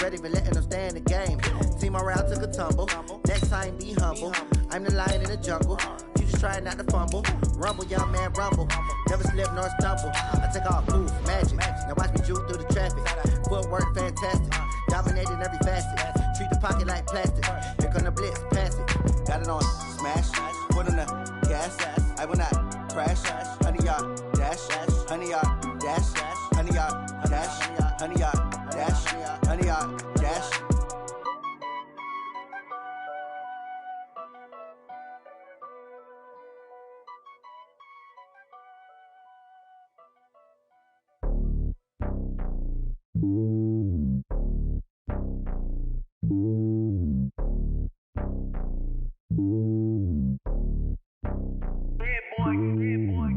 Ready for letting them stay in the game. See my route took a tumble. Next time be humble. I'm the lion in the jungle. You just try not to fumble. Rumble, young man, rumble. Never slip nor stumble. I take off, move, magic. Now watch me juke through the traffic. Footwork fantastic. Dominating every facet. Treat the pocket like plastic. Here come the blitz, pass it. Got it on smash. Put on the gas. I will not crash. 100-yard dash. 100-yard dash. 100-yard dash. 100-yard dash. 100-yard dash.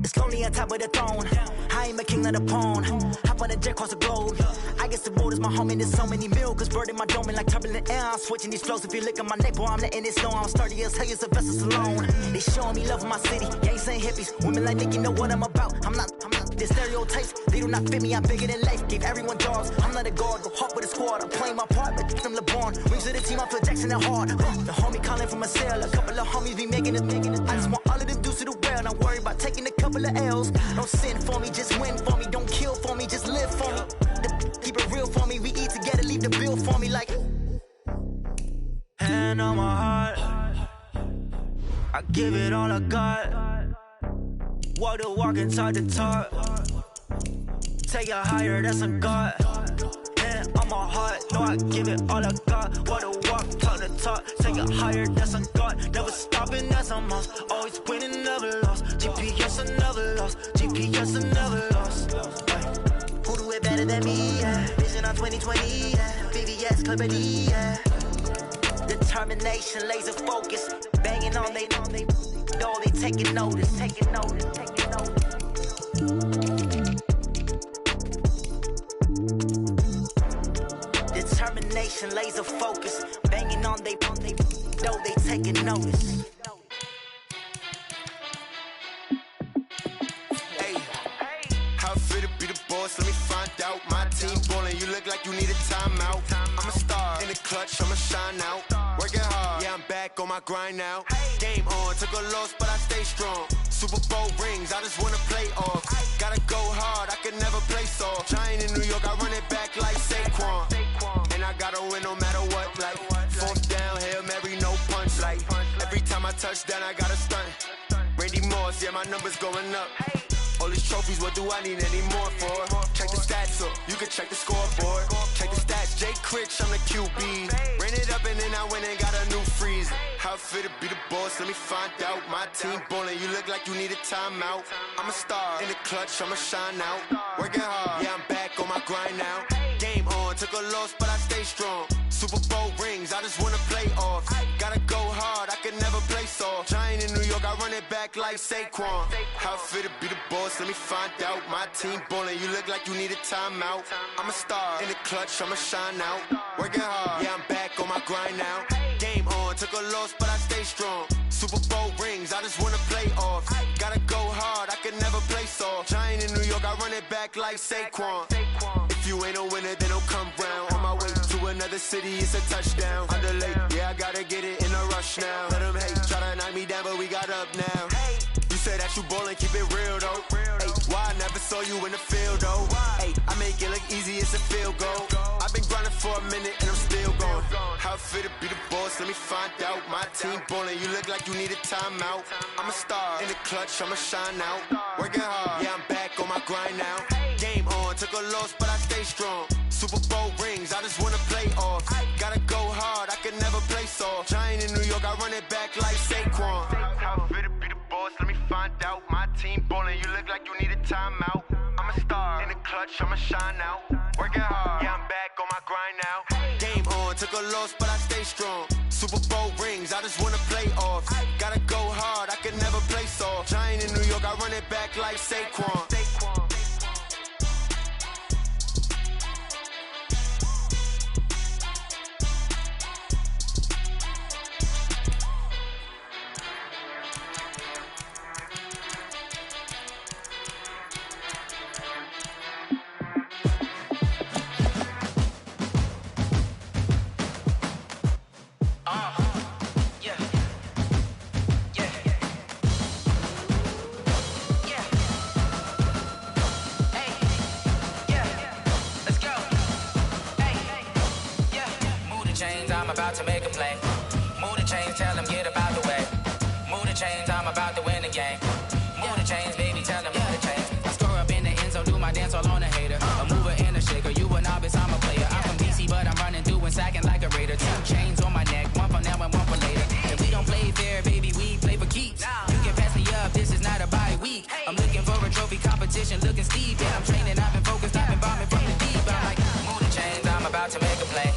It's lonely on top of the throne. I ain't a king of the pawn. Hop on a jet across the globe. I guess the road is my home and there's so many milk. Bird in my dome and like turbulent air. I'm switching these flows. If you look at my neck, boy, I'm letting it snow. I'm sturdy as hell, it's a vessel alone. They showing me love in my city. Gangs and hippies. Women like Nick, you know what I'm about. I'm not the stereotypes. They do not fit me. I'm bigger than life. Gave everyone jobs. I'm not a guard. Go hard with a squad. I'm playing my part, but them LeBron. Rings of the team, I feel Jackson and hard. The homie calling from a cell. A couple of homies be making it. I just want all of them dudes to do well. Not worry about taking a couple of L's. Don't sin for me, just win for me. Don't kill for me, just live for me. Keep it real for me. We eat together, leave the bill for me like. Hand on my heart, I give it all I got. Walk the walk and talk the talk. Take it higher, that's a God. Hand on my heart, no, I give it all I got. Walk the walk, talk the talk. Take it higher, that's a God. Never stopping, that's a must. Always winning, never lost. GPS, I never lost. GPS, I never lost. Who do it better than me? Yeah. Vision on 2020, yeah. VVS, Clarity, yeah. Determination, laser focus. Banging on they know they taking notice. Taking notice. Determination, laser focus. Banging on they know they taking notice. Let me find out. My team ballin', you look like you need a timeout. I'm a star in the clutch, I'ma shine out. Working hard, yeah, I'm back on my grind now. Game on, took a loss, but I stay strong. Super Bowl rings, I just wanna play off. Gotta go hard, I can never play soft. Giant in New York, I run it back like Saquon. And I gotta win no matter what, like fourth down, Hail Mary, no punch. Like every time I touch down, I gotta stunt. Randy Moss, yeah, my numbers going up. All these trophies, what do I need any more for? Check the stats up, you can check the scoreboard. Check the stats, Jake Critch, I'm the QB. Ran it up and then I went and got a new freeze. How it fit to be the boss, let me find out. My team ballin', you look like you need a timeout. I'm a star in the clutch, I'ma shine out. Working hard, yeah, I'm back on my grind now. Game on, took a loss, but I stay strong. Super Bowl rings, I just wanna play off. Gotta go hard, I can never play soft. Giant in New York, I run it back like Saquon. How it fit to be the boss, let me find out. My team ballin', you look like you need a timeout. I'm a star in the clutch, I'ma shine out. Working hard, yeah, I'm back on my grind now. Game on, took a loss, but I stay strong. Super Bowl rings, I just wanna play off. Gotta go hard, I can never play soft. Giant in New York, I run it back like Saquon. If you ain't a winner, then don't come round. On my way to another city, it's a touchdown. Underlay, yeah, I gotta get it in a rush now. Let them hate, try to knock me down, but we got up now. You say that you ballin', keep it real though. Hey, why I never saw you in the field though? Hey, I make it look easy, it's a field goal. I've been grinding for a minute and I'm still going. How it fit to be the boss, let me find out. My team ballin', you look like you need a timeout. I'm a star in the clutch, I'ma shine out. Working hard, yeah, I'm back on my grind now. Game on, took a loss, but I stay strong. Super Bowl rings, I just wanna play off. Gotta go hard, I can never play soft. Giant in New York, I run it back like Saquon. How it fit to be the boss, let me find out. My team ballin', you look like you need a timeout. I'm a star in the clutch, I'ma shine out. Working hard, yeah, I'm back on my grind now. Game on, took a loss, but I stay strong. Super Bowl rings, I just wanna play off. Gotta go hard, I can never play soft. Giant in New York, I run it back like Saquon. I'm about to make a play. Move the chains, tell them get about the way. Move the chains, I'm about to win the game. Move the chains, baby, tell them move the chains. I score up in the end zone, do my dance all on a hater. A mover and a shaker, you a novice, I'm a player. I'm from DC, but I'm running through and sacking like a raider. 2 chains on my neck, one for now and one for later. And we don't play fair, baby, we play for keeps. You can pass me up, this is not a bye week. I'm looking for a trophy competition, looking steep. Yeah, I'm training, I've been focused, I've been bombing from the deep. I'm like, move the chains, I'm about to make a play.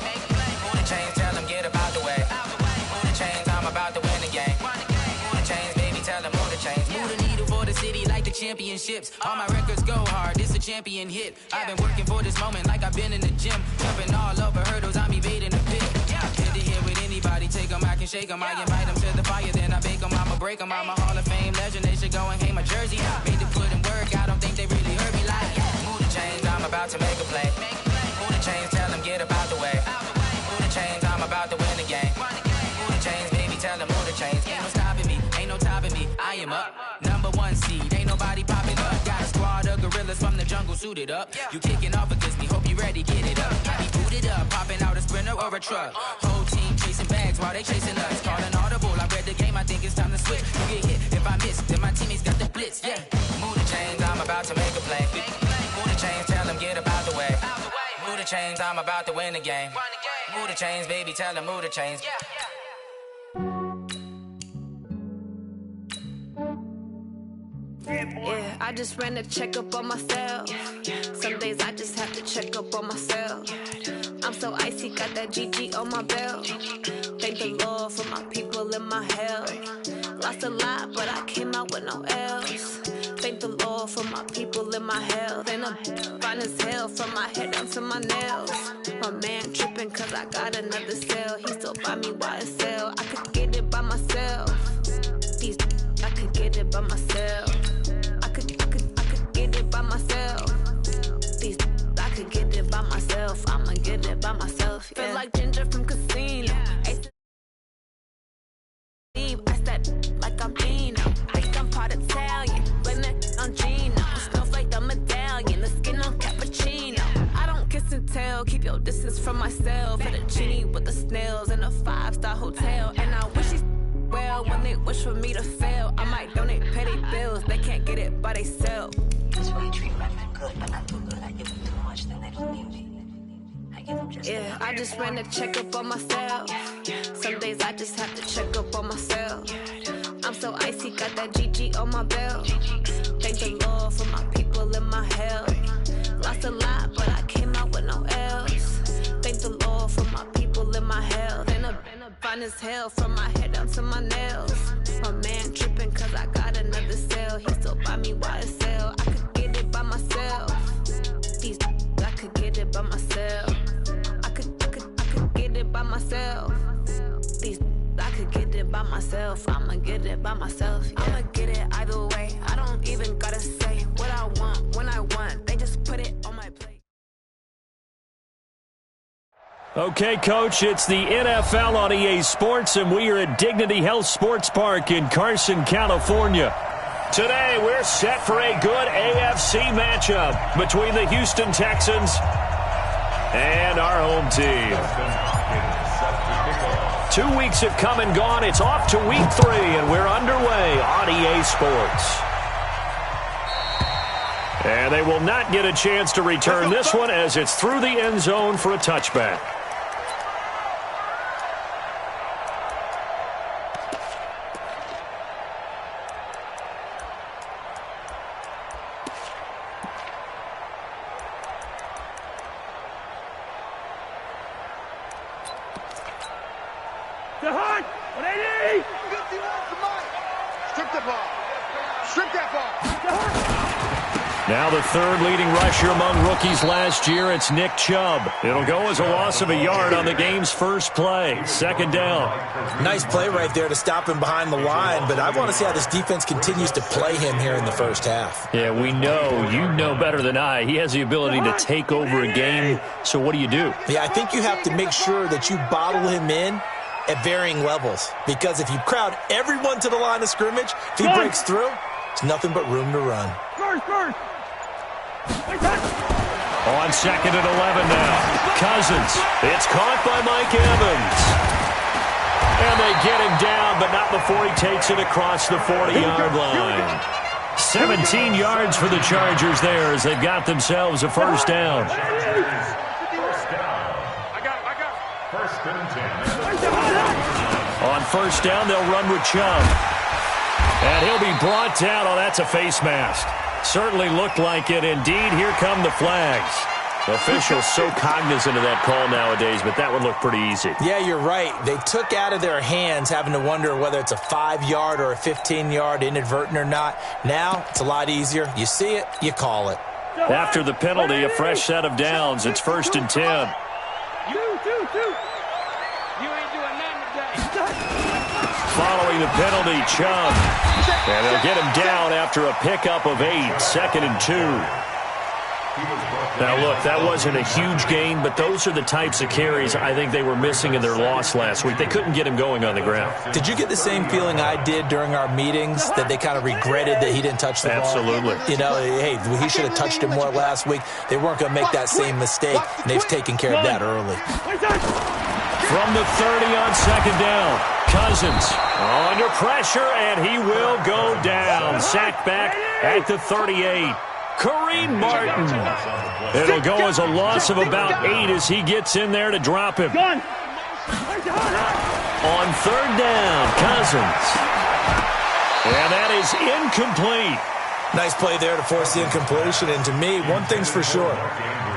Move the chains, tell them get about the way. Move the chains, I'm about to win the game. Move the chains, baby, tell them move the chains. Move the needle for the city like the championships. All my records go hard, this a champion hit. I've been working for this moment like I've been in the gym. Jumping all over hurdles, I'm evading the pit. Good to hear with anybody, take them, I can shake them. I invite them to the fire, then I bake them, I'ma break them. I'm a Hall of Fame legend, they should go and hang my jersey. Made them put in work, I don't think they really heard me like. Move the chains, I'm about to make a play. Move the chains, tell them get about the way. Move the chains, I'm about to win the game. Move the chains, baby, tell them move the chains. Ain't no stopping me, ain't no topping me, I am up. #1 seed, ain't nobody popping up. Got a squad of gorillas from the jungle suited up. You kicking off against me, hope you ready, get it up. I be booted up, popping out a sprinter or a truck. Whole team chasing bags while they chasing us. Calling audible, I read the game, I think it's time to switch. You get hit, if I miss, then my teammates got the blitz, yeah. Move the chains, I'm about to make a play. Move the chains, tell them get about the way. Move the chains, I'm about to win the game. Move the chains, baby, tell them move the chains. Yeah, I just ran a checkup on myself. Some days I just have to check up on myself. I'm so icy, got that GG on my belt. Thank the Lord for my people in my health. Lost a lot, but I came out with no L's. Thank the Lord for my people in my health. And I'm fine as hell from my head down to my nails. My man tripping cause I got another cell. He still buy me YSL. I could get it by myself. These I could get it by myself. I could get it by myself. These I could get it by myself. I'ma get it by myself. Yeah. Feel like Ginger from Casino. I step like I'm Dino. Think I'm part Italian. Blame that on Gino. Snowflake the medallion. The skin on cappuccino. I don't kiss and tell. Keep your distance from myself. Hit a genie with the snails in a 5-star hotel. And I wish he's well when they wish for me to fail. I might donate petty bills. They can't get it by themselves. That's why you treat women good, but not too good. I give them too much, then they don't need me. I give them just yeah, I just ran a checkup on myself. Some days I just have to check up on myself. I'm so icy, got that GG on my belt. Thank the Lord for my people in my health. Lost a lot, but I came out with no L's. Thank the Lord for my people in my health. And I'm fine as hell from my head down to my nails. My man tripping cause I got another cell. He still buy me YSL. I could get it by myself. These I could get it by myself. I could get it by myself. These I could get it by myself. I'ma get it by myself. Yeah. I'ma get it either way. I don't even gotta say what I want when I want. They just put it on my plate. Okay, Coach, it's the NFL on EA Sports, and we are at Dignity Health Sports Park in Carson, California. Today, we're set for a good AFC matchup between the Houston Texans and our home team. 2 weeks have come and gone. It's off to week 3, and we're underway on EA Sports. And they will not get a chance to return this one as it's through the end zone for a touchback. Now the third leading rusher among rookies last year, it's Nick Chubb. It'll go as a loss of a yard on the game's first play. Second down. Nice play right there to stop him behind the line, but I want to see how this defense continues to play him here in the first half. Yeah, we know. You know better than I. He has the ability to take over a game, so what do you do? Yeah, I think you have to make sure that you bottle him in at varying levels, because if you crowd everyone to the line of scrimmage, if he breaks through, it's nothing but room to run. First. On 2nd and 11 now. Cousins. It's caught by Mike Evans. And they get him down, but not before he takes it across the 40-yard line. 17 yards for the Chargers there as they've got themselves a first down. On first down, they'll run with Chubb. And he'll be brought down. Oh, that's a face mask. Certainly looked like it. Indeed, here come the flags. Officials so cognizant of that call nowadays, but that would look pretty easy. Yeah, you're right. They took out of their hands having to wonder whether it's a 5-yard or a 15-yard, inadvertent or not. Now, it's a lot easier. You see it, you call it. After the penalty, a fresh set of downs. It's 1st and 10. You ain't doing nothing today. Following the penalty, Chubb. And they'll get him down after a pickup of 8, 2nd and 2. Now, look, that wasn't a huge gain, but those are the types of carries I think they were missing in their loss last week. They couldn't get him going on the ground. Did you get the same feeling I did during our meetings, that they kind of regretted that he didn't touch the ball? Absolutely. You know, hey, he should have touched it more last week. They weren't going to make that same mistake, and they've taken care of that early. From the 30 on 2nd down, Cousins under pressure, and he will go down. Sacked back at the 38. Kareem Martin. It'll go as a loss of about 8 as he gets in there to drop him. On 3rd down, Cousins. And that is incomplete. Nice play there to force the incompletion. And to me, one thing's for sure.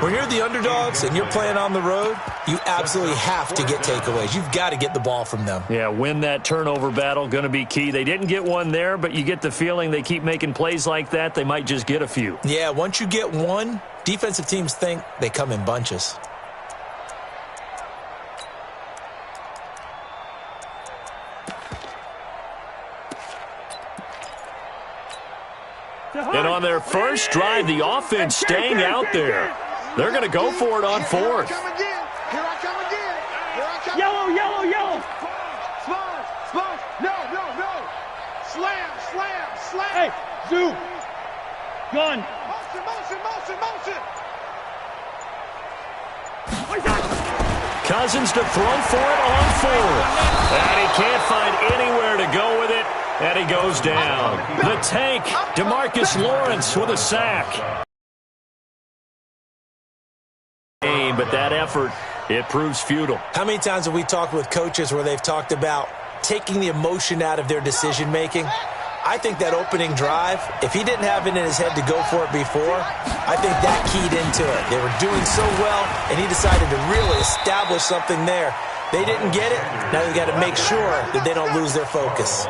When you're the underdogs and you're playing on the road, you absolutely have to get takeaways. You've got to get the ball from them. Yeah, win that turnover battle, going to be key. They didn't get one there, but you get the feeling they keep making plays like that, they might just get a few. Yeah, once you get one, defensive teams think they come in bunches. And on their first drive, the offense staying out there. They're going to go for it on 4th. Here I come again. Yellow, yellow, yellow. Smash. No. Slam. Hey, zoo. Gun. Motion. Cousins to throw for it on 4th. And he can't find anywhere to go with it. And he goes down. The tank, DeMarcus Lawrence with a sack. But that effort, it proves futile. How many times have we talked with coaches where they've talked about taking the emotion out of their decision-making? I think that opening drive, if he didn't have it in his head to go for it before, I think that keyed into it. They were doing so well, and he decided to really establish something there. They didn't get it. Now they've got to make sure that they don't lose their focus.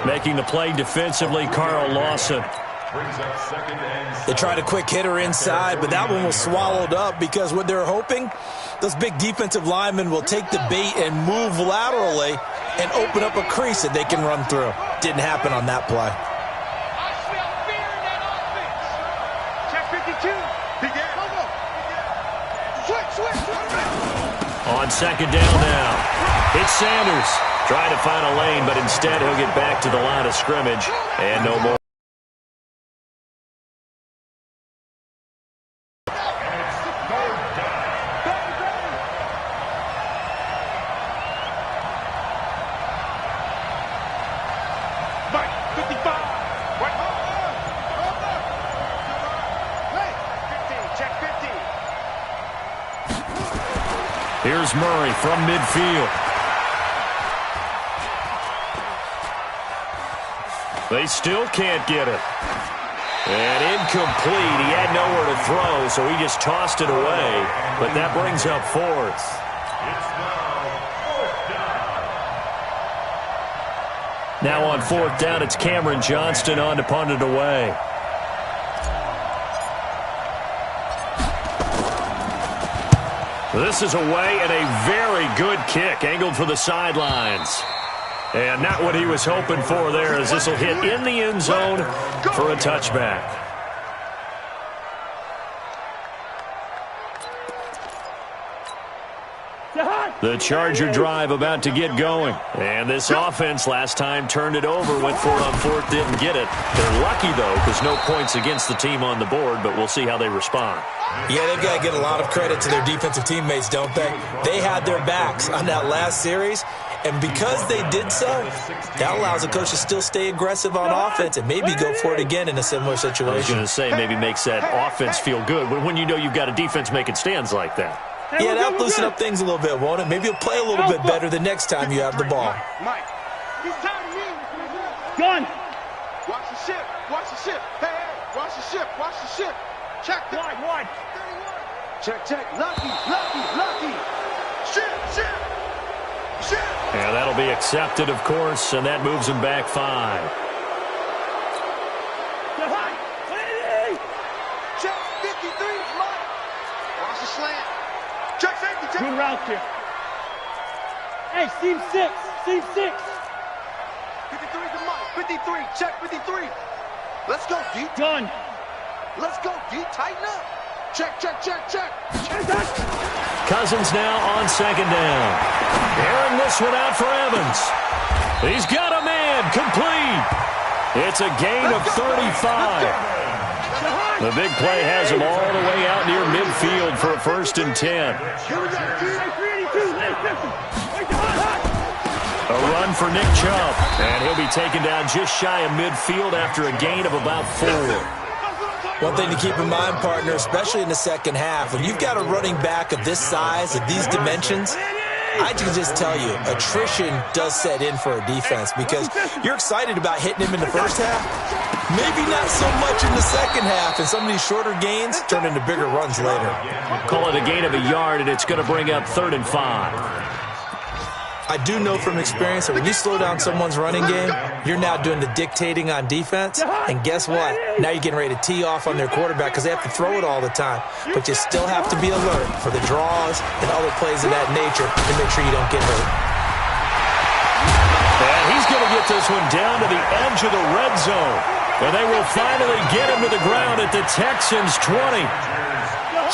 Making the play defensively, Carl Lawson. They tried a quick hitter inside, but that one was swallowed up because what they're hoping, those big defensive linemen will take the bait and move laterally and open up a crease that they can run through. Didn't happen on that play. I smell fear in that offense. Check 52. Switch. On 2nd down now, it's Sanders. Trying to find a lane, but instead he'll get back to the line of scrimmage and no more. Here's Murray from midfield. They still can't get it. And incomplete. He had nowhere to throw, so he just tossed it away. But that brings up 4th. Now on 4th down, it's Cameron Johnston on to punt it away. This is away and a very good kick, angled for the sidelines. And not what he was hoping for there, as this will hit in the end zone for a touchback. The Charger drive about to get going. And this offense last time turned it over, went for it on fourth, didn't get it. They're lucky, though, because no points against the team on the board, but we'll see how they respond. Yeah, they've got to get a lot of credit to their defensive teammates, don't they? They had their backs on that last series, and because they did so, that allows the coach to still stay aggressive on offense and maybe go for it again in a similar situation. I was going to say maybe makes that offense feel good when you know you've got a defense making stands like that. Yeah, that'll loosen up things a little bit, won't it? Maybe you'll play a little bit better the next time you have the ball. Mike, he's tired of me. Gun. Watch the ship. Watch the ship. Hey, watch the ship. Watch the ship. Check. Wide. Check. Lucky. Ship. Yeah, that'll be accepted, of course, and that moves him back 5. Check 53, Mike. Watch the slant. Check safety. Good route here. Hey, seam 6. 53 to Mike. 53. Check 53. Let's go, D. Done. Let's go, D. Tighten up. Check. Cousins now on second down. Airing this one out for Evans. He's got a man. Complete. It's a gain of 35. The big play has him all the way out near midfield for a 1st and 10. A run for Nick Chubb. And he'll be taken down just shy of midfield after a gain of about 4. One thing to keep in mind, partner, especially in the second half, when you've got a running back of this size, of these dimensions, I can just tell you, attrition does set in for a defense because you're excited about hitting him in the first half. Maybe not so much in the second half, and some of these shorter gains turn into bigger runs later. Call it a gain of a yard, and it's going to bring up 3rd and 5. I do know from experience that when you slow down someone's running game, you're now doing the dictating on defense. And guess what? Now you're getting ready to tee off on their quarterback because they have to throw it all the time. But you still have to be alert for the draws and other plays of that nature to make sure you don't get hurt. And he's going to get this one down to the edge of the red zone. And they will finally get him to the ground at the Texans' 20.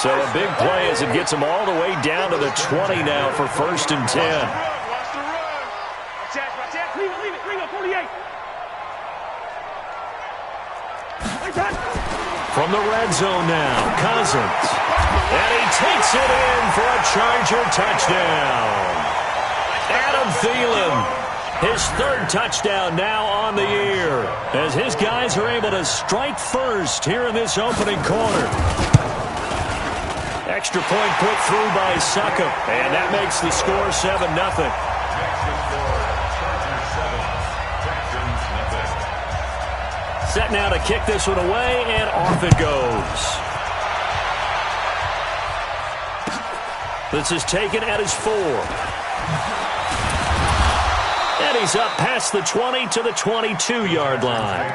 So a big play as it gets him all the way down to the 20 now for 1st and 10. From the red zone now, Cousins. And he takes it in for a Charger touchdown. Adam Thielen, his 3rd touchdown now on the year, as his guys are able to strike first here in this opening quarter. Extra point put through by Succop, and that makes the score 7-0. Set now to kick this one away, and off it goes. This is taken at his 4. And he's up past the 20 to the 22-yard line.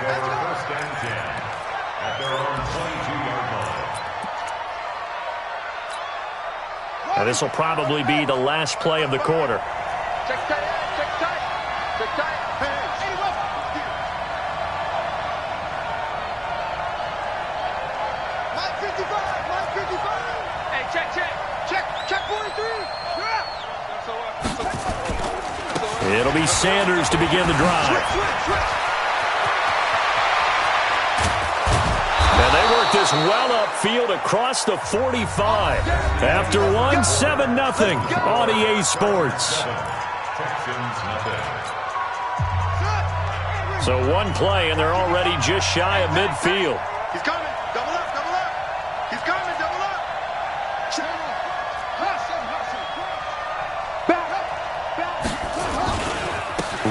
Now this will probably be the last play of the quarter. Check tight. It'll be Sanders to begin the drive. And they work this well upfield across the 45. After one, 7-0 on EA Sports. So one play, and they're already just shy of midfield. He's coming. Double up. He's coming. Double up.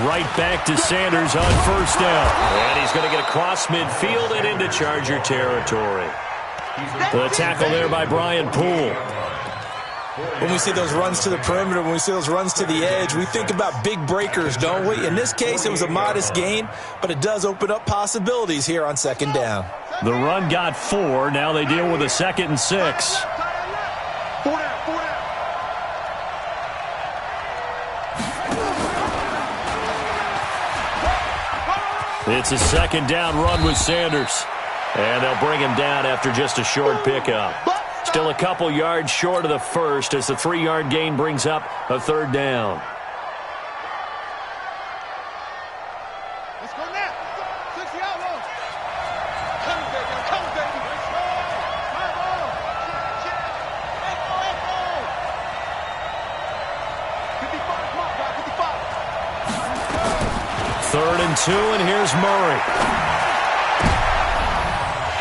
Right back to Sanders on 1st down. And he's going to get across midfield and into Charger territory. The tackle there by Brian Poole. When we see those runs to the perimeter, when we see those runs to the edge, we think about big breakers, don't we? In this case, it was a modest gain, but it does open up possibilities here on 2nd down. The run got 4. Now they deal with a 2nd and 6. It's a 2nd down run with Sanders. And they'll bring him down after just a short pickup. Still a couple yards short of the first as the 3-yard gain brings up a third down. Let's go now. 60 outlaws. Come on, baby. Come on, baby. Let's go. Come on. Let's go. 55. Come on, guys. 55. 3rd and 2, and here's Murray.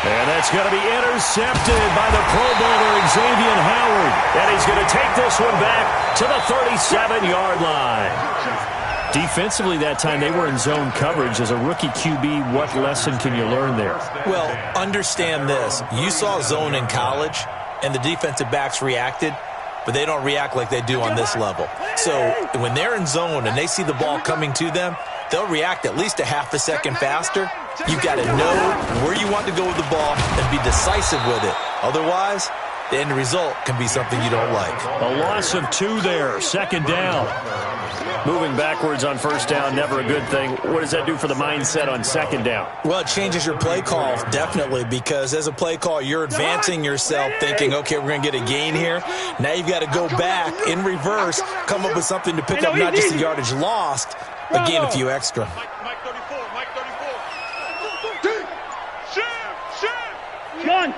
And that's going to be intercepted by the Pro Bowler Xavier Howard. And he's going to take this one back to the 37-yard line. Defensively that time, they were in zone coverage. As a rookie QB, what lesson can you learn there? Well, understand this. You saw zone in college, and the defensive backs reacted, but they don't react like they do on this level. So when they're in zone and they see the ball coming to them, they'll react at least a half a second faster. You've got to know where you want to go with the ball and be decisive with it. Otherwise, the end result can be something you don't like. A loss of 2 there, 2nd down. Moving backwards on 1st down, never a good thing. What does that do for the mindset on 2nd down? Well, it changes your play call, definitely, because as a play call, you're advancing yourself thinking, okay, we're going to get a gain here. Now you've got to go back in reverse, come up with something to pick up not just the yardage lost, but gain a few extra. Mike 34. Mike 34. Gun.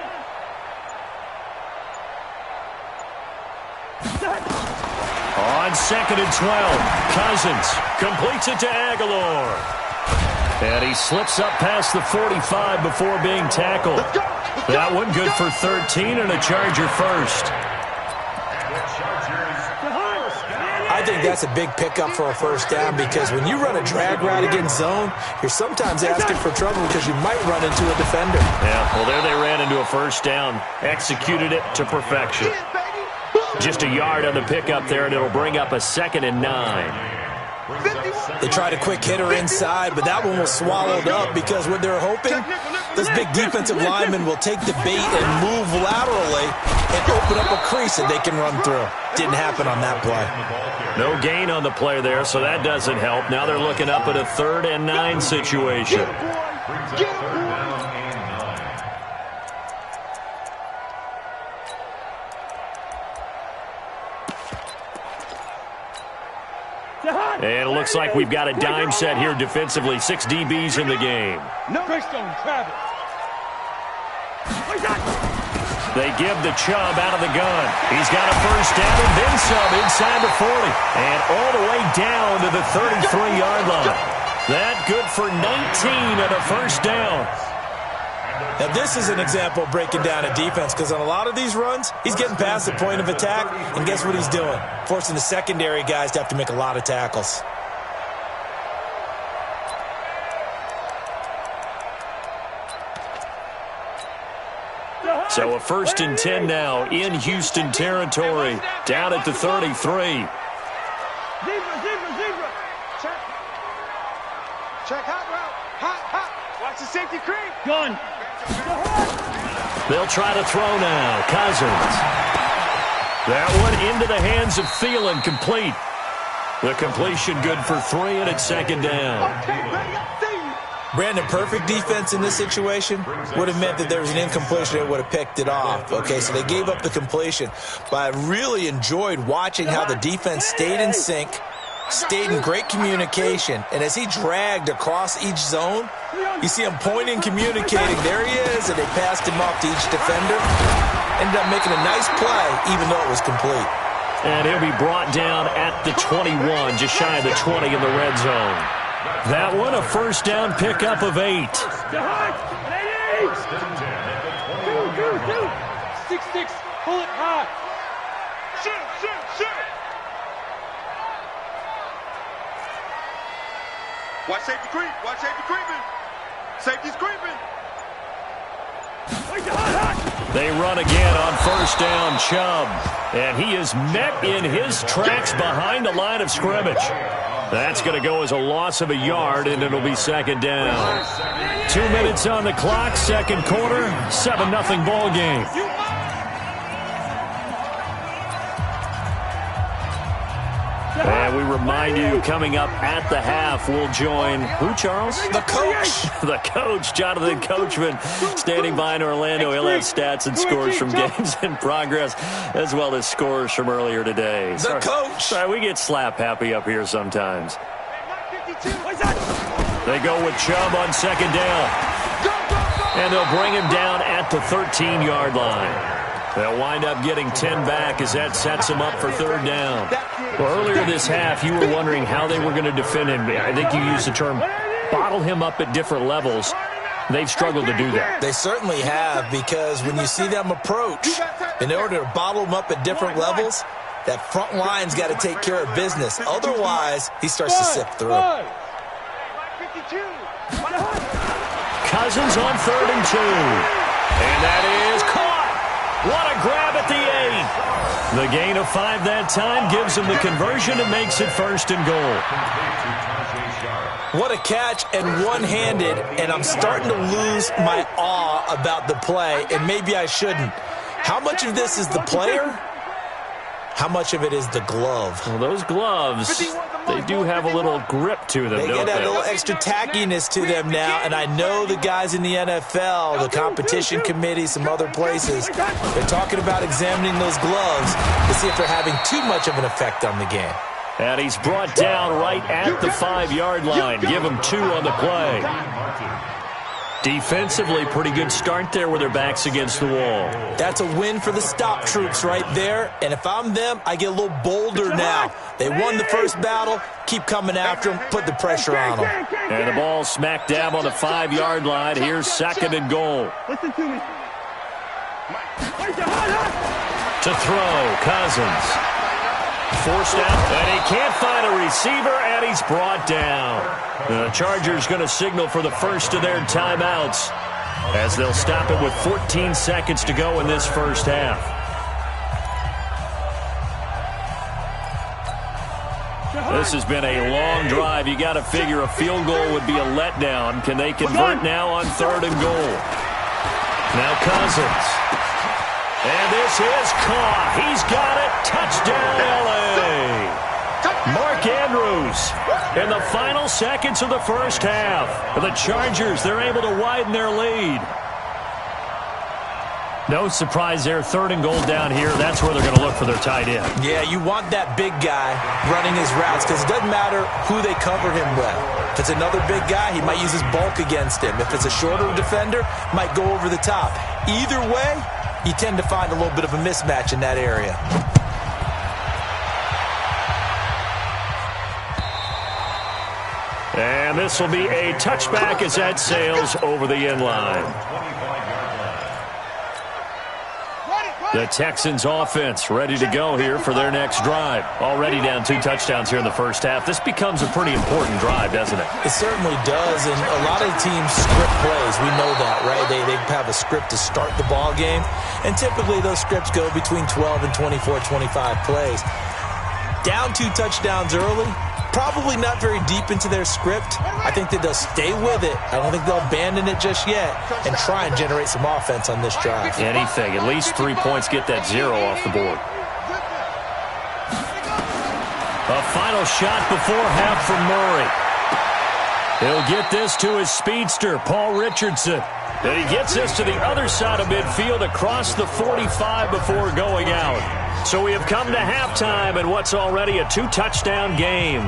On 2nd and 12, Cousins completes it to Aguilar. And he slips up past the 45 before being tackled. That one good for 13 and a Charger first. I think that's a big pickup for a 1st down because when you run a drag route against zone, you're sometimes asking for trouble because you might run into a defender. Yeah, well, there they ran into a 1st down. Executed it to perfection. Just a yard on the pickup there, and it'll bring up a 2nd and 9. They tried a quick hitter inside, but that one was swallowed up because what they're hoping, this big defensive lineman will take the bait and move laterally and open up a crease that they can run through. Didn't happen on that play. No gain on the play there, so that doesn't help. Now they're looking up at a 3rd and 9 situation. And it looks like we've got a dime set here defensively. 6 DBs in the game. No Greystone, Travis. They give the Chubb out of the gun. He's got a 1st down and then some inside the 40. And all the way down to the 33-yard line. That good for 19 and a 1st down. Now, this is an example of breaking down a defense because on a lot of these runs, he's getting past the point of attack, and guess what he's doing? Forcing the secondary guys to have to make a lot of tackles. So a 1st and 10 now in Houston territory, down at the 33. Zebra. Check hot route. Hot. Watch the safety creep. Gun. They'll try to throw now. Cousins. That one into the hands of Thielen, complete. The completion good for 3, and it's 2nd down. Brandon, perfect defense in this situation would have meant that there was an incompletion that would have picked it off. Okay, so they gave up the completion. But I really enjoyed watching how the defense stayed in sync, stayed in great communication, and as he dragged across each zone, you see him pointing, communicating. There he is, and they passed him off to each defender. Ended up making a nice play, even though it was complete. And he'll be brought down at the 21, just shy of the 20 in the red zone. That one, a 1st down pickup of 8. 6-6. Pull it high. Shoot. Watch safety creep. Watch safety creeping. Safety's creeping. They run again on 1st down, Chubb. And he is met in his tracks behind the line of scrimmage. That's going to go as a loss of a yard, and it'll be 2nd down. 2 minutes on the clock, 2nd quarter, 7-0 ball game. And we remind you, coming up at the half, we'll join who, Charles? The coach. The coach, Jonathan Coachman, standing by in Orlando. He'll have stats and scores from games in progress, as well as scores from earlier today. The coach. Sorry, we get slap happy up here sometimes. They go with Chubb on second down. And they'll bring him down at the 13-yard line. They'll wind up getting 10 back as that sets him up for third down. Well, earlier this half, you were wondering how they were going to defend him. I think you used the term bottle him up at different levels. They've struggled to do that. They certainly have, because when you see them approach, in order to bottle him up at different levels, that front line's got to take care of business. Otherwise, he starts to sift through. Cousins on 3rd and 2. And that is caught. What a grab at the 8. The gain of 5 that time gives him the conversion and makes it 1st and goal. What a catch, and one-handed, and I'm starting to lose my awe about the play, and maybe I shouldn't. How much of this is the player? How much of it is the glove? Well, those gloves, they do have a little grip to them, They get that little extra tackiness to them now, and I know the guys in the NFL, the competition committee, some other places, they're talking about examining those gloves to see if they're having too much of an effect on the game. And he's brought down right at the 5-yard line. Give him 2 on the play. Defensively, pretty good start there with their backs against the wall. That's a win for the stop troops right there. And if I'm them, I get a little bolder now. They won the first battle. Keep coming after them. Put the pressure on them. And the ball smack dab on the 5-yard line. Here's 2nd and goal. Listen to me. To throw, Cousins. Forced out, and he can't find a receiver, and he's brought down. The Chargers going to signal for the first of their timeouts as they'll stop it with 14 seconds to go in this first half. This has been a long drive. You got to figure a field goal would be a letdown. Can they convert now on 3rd and goal? Now Cousins. And this is caught. He's got it. Touchdown, L.A. Mark Andrews in the final seconds of the first half. The Chargers, they're able to widen their lead. No surprise there. 3rd and goal down here. That's where they're going to look for their tight end. Yeah, you want that big guy running his routes because it doesn't matter who they cover him with. If it's another big guy, he might use his bulk against him. If it's a shorter defender, might go over the top. Either way, you tend to find a little bit of a mismatch in that area. And this will be a touchback as that sails over the end line. The Texans offense ready to go here for their next drive. Already down 2 touchdowns here in the first half. This becomes a pretty important drive, doesn't it? It certainly does, and a lot of teams script plays. We know that, right? They have a script to start the ball game, and typically those scripts go between 12 and 24, 25 plays. Down 2 touchdowns early, probably not very deep into their script. I think that they'll stay with it. I don't think they'll abandon it just yet and try and generate some offense on this drive. Anything. At least 3 points. Get that 0 off the board. A final shot before half from Murray. He'll get this to his speedster, Paul Richardson. And he gets this to the other side of midfield across the 45 before going out. So we have come to halftime in what's already a 2-touchdown game.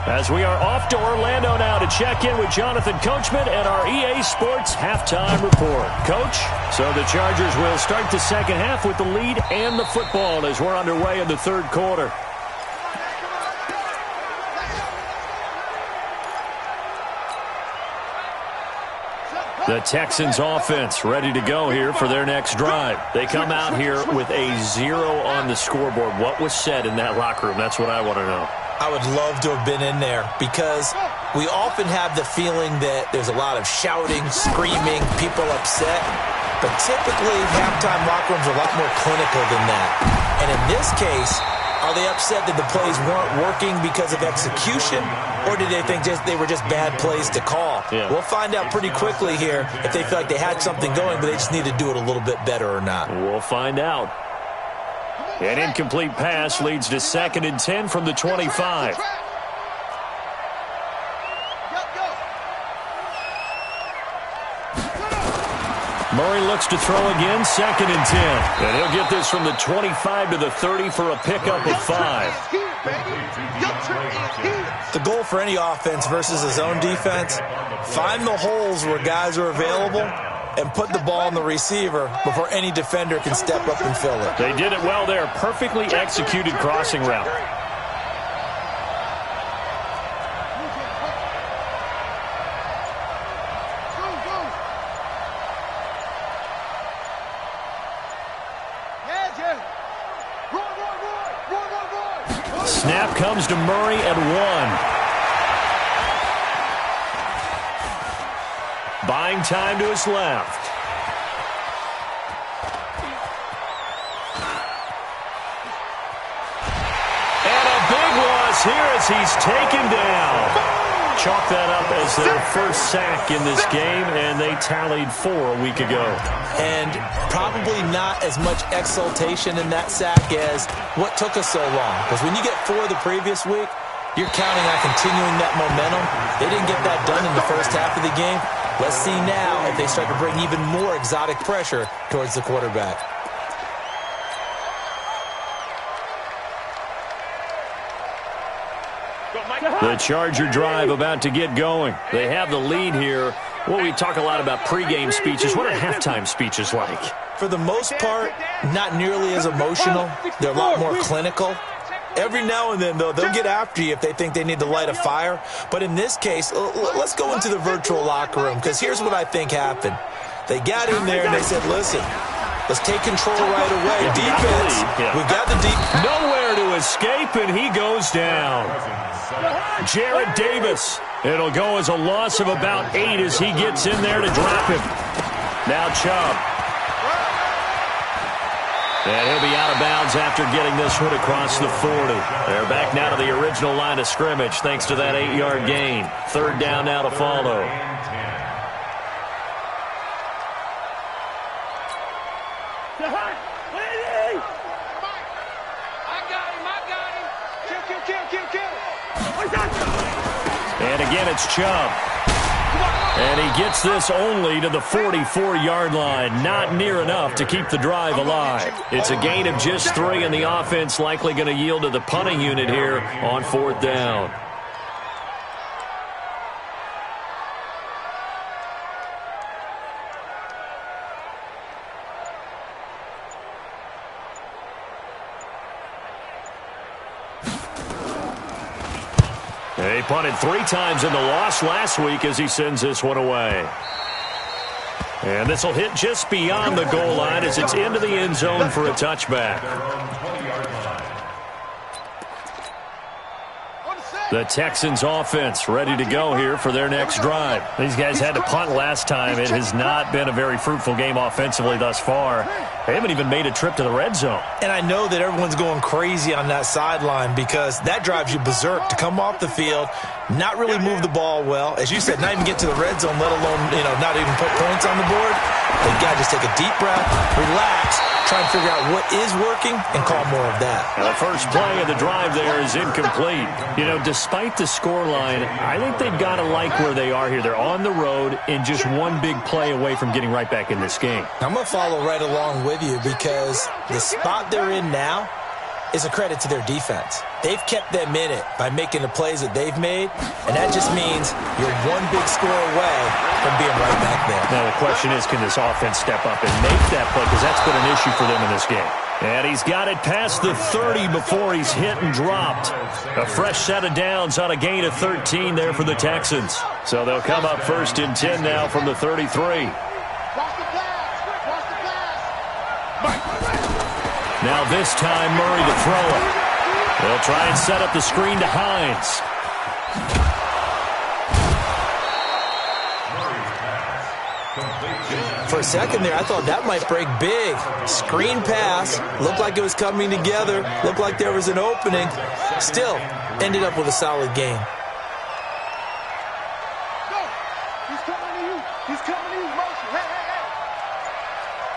As we are off to Orlando now to check in with Jonathan Coachman and our EA Sports Halftime Report. Coach, so the Chargers will start the second half with the lead and the football as we're underway in the third quarter. The Texans offense ready to go here for their next drive. They come out here with a 0 on the scoreboard. What was said in that locker room? That's what I want to know. I would love to have been in there because we often have the feeling that there's a lot of shouting, screaming, people upset. But typically, halftime locker rooms are a lot more clinical than that. And in this case, are they upset that the plays weren't working because of execution? Or did they think they were just bad plays to call? Yeah. We'll find out pretty quickly here if they feel like they had something going, but they just need to do it a little bit better or not. We'll find out. An incomplete pass leads to 2nd and 10 from the 25. Murray looks to throw again, 2nd and 10. And he'll get this from the 25 to the 30 for a pickup of 5. The goal for any offense versus a zone defense, find the holes where guys are available and put the ball on the receiver before any defender can step up and fill it. They did it well there. Perfectly executed crossing route. Snap comes to Murray at 1. Buying time to his left. And a big loss here as he's taken down. Chalk that up as their first sack in this game, and they tallied 4 a week ago. And probably not as much exultation in that sack as what took us so long. Because when you get 4 the previous week, you're counting on continuing that momentum. They didn't get that done in the first half of the game. Let's see now if they start to bring even more exotic pressure towards the quarterback. The Charger drive about to get going. They have the lead here. Well, we talk a lot about pregame speeches. What are halftime speeches like? For the most part, not nearly as emotional. They're a lot more clinical. Every now and then, though, they'll get after you if they think they need to light a fire. But in this case, let's go into the virtual locker room, because here's what I think happened. They got in there and they said, listen, let's take control right away. Defense, we got the deep. Nowhere to escape, and he goes down. Jarrad Davis. It'll go as a loss of about 8 as he gets in there to drop him. Now Chubb. And he'll be out of bounds after getting this one across the 40. They're back now to the original line of scrimmage thanks to that 8-yard gain. 3rd down now to follow. And again, it's Chubb. And he gets this only to the 44-yard line. Not near enough to keep the drive alive. It's a gain of just 3, and the offense likely going to yield to the punting unit here on 4th down. He punted 3 times in the loss last week as he sends this one away. And this will hit just beyond the goal line as it's into the end zone for a touchback. The Texans offense ready to go here for their next drive. These guys had to punt last time. It has not been a very fruitful game offensively thus far. They haven't even made a trip to the red zone. And I know that everyone's going crazy on that sideline because that drives you berserk to come off the field, not really move the ball well. As you said, not even get to the red zone, let alone, not even put points on the board. They've got to just take a deep breath, relax, try and figure out what is working and call more of that. And the first play of the drive there is incomplete. Despite the scoreline, I think they've got to like where they are here. They're on the road and just one big play away from getting right back in this game. I'm going to follow right along with you because the spot they're in now is a credit to their defense. They've kept them in it by making the plays that they've made, and that just means you're one big score away from being right back there. Now the question is, can this offense step up and make that play? Because that's been an issue for them in this game. And he's got it past the 30 before he's hit and dropped. A fresh set of downs on a gain of 13 there for the Texans. So they'll come up 1st and 10 now from the 33. Now this time Murray to throw it. They'll try and set up the screen to Hines. For a second there, I thought that might break big. Screen pass, looked like it was coming together, looked like there was an opening. Still, ended up with a solid game. He's coming to you. He's coming to you. Motion. Hey.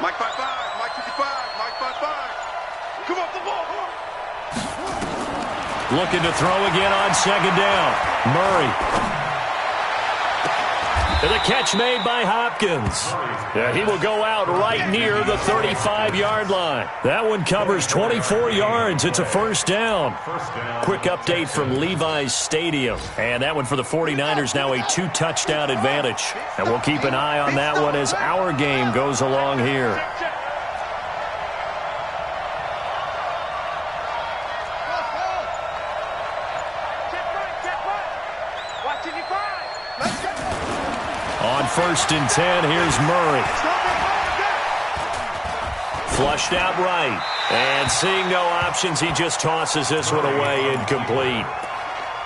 Mike 5-5. Mike 55. Mike 5-5. Come off the ball. Looking to throw again on second down. Murray. And the catch made by Hopkins. Yeah, he will go out right near the 35-yard line. That one covers 24 yards. It's a first down. Quick update from Levi's Stadium. And that one for the 49ers, now a 2-touchdown advantage. And we'll keep an eye on that one as our game goes along here. On 1st and 10, here's Murray. Flushed out right. And seeing no options, he just tosses this one away incomplete.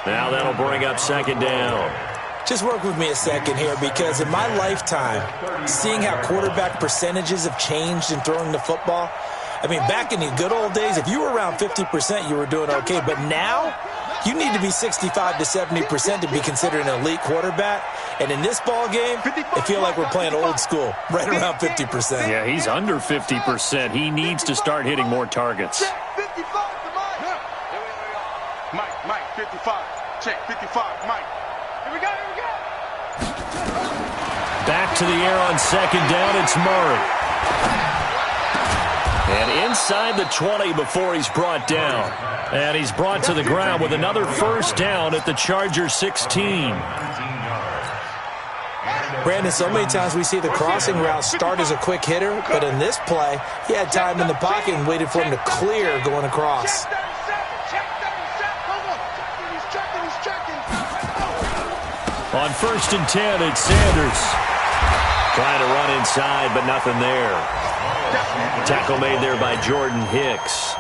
Now that'll bring up second down. Just work with me a second here, because in my lifetime, seeing how quarterback percentages have changed in throwing the football, I mean, back in the good old days, if you were around 50%, you were doing okay. But now, you need to be 65 to 70% to be considered an elite quarterback. And in this ball game, I feel like we're playing old school, right around 50%. Yeah, he's under 50%. He needs to start hitting more targets. Mike, 55. Check, 55, Mike. Here we go. Back to the air on second down, it's Murray. And inside the 20 before he's brought down. And he's brought to the ground with another first down at the Chargers 16. Brandon, so many times we see the crossing route start as a quick hitter, but in this play, he had time in the pocket and waited for him to clear going across. On 1st and 10, it's Sanders. Trying to run inside, but nothing there. Tackle made there by Jordan Hicks.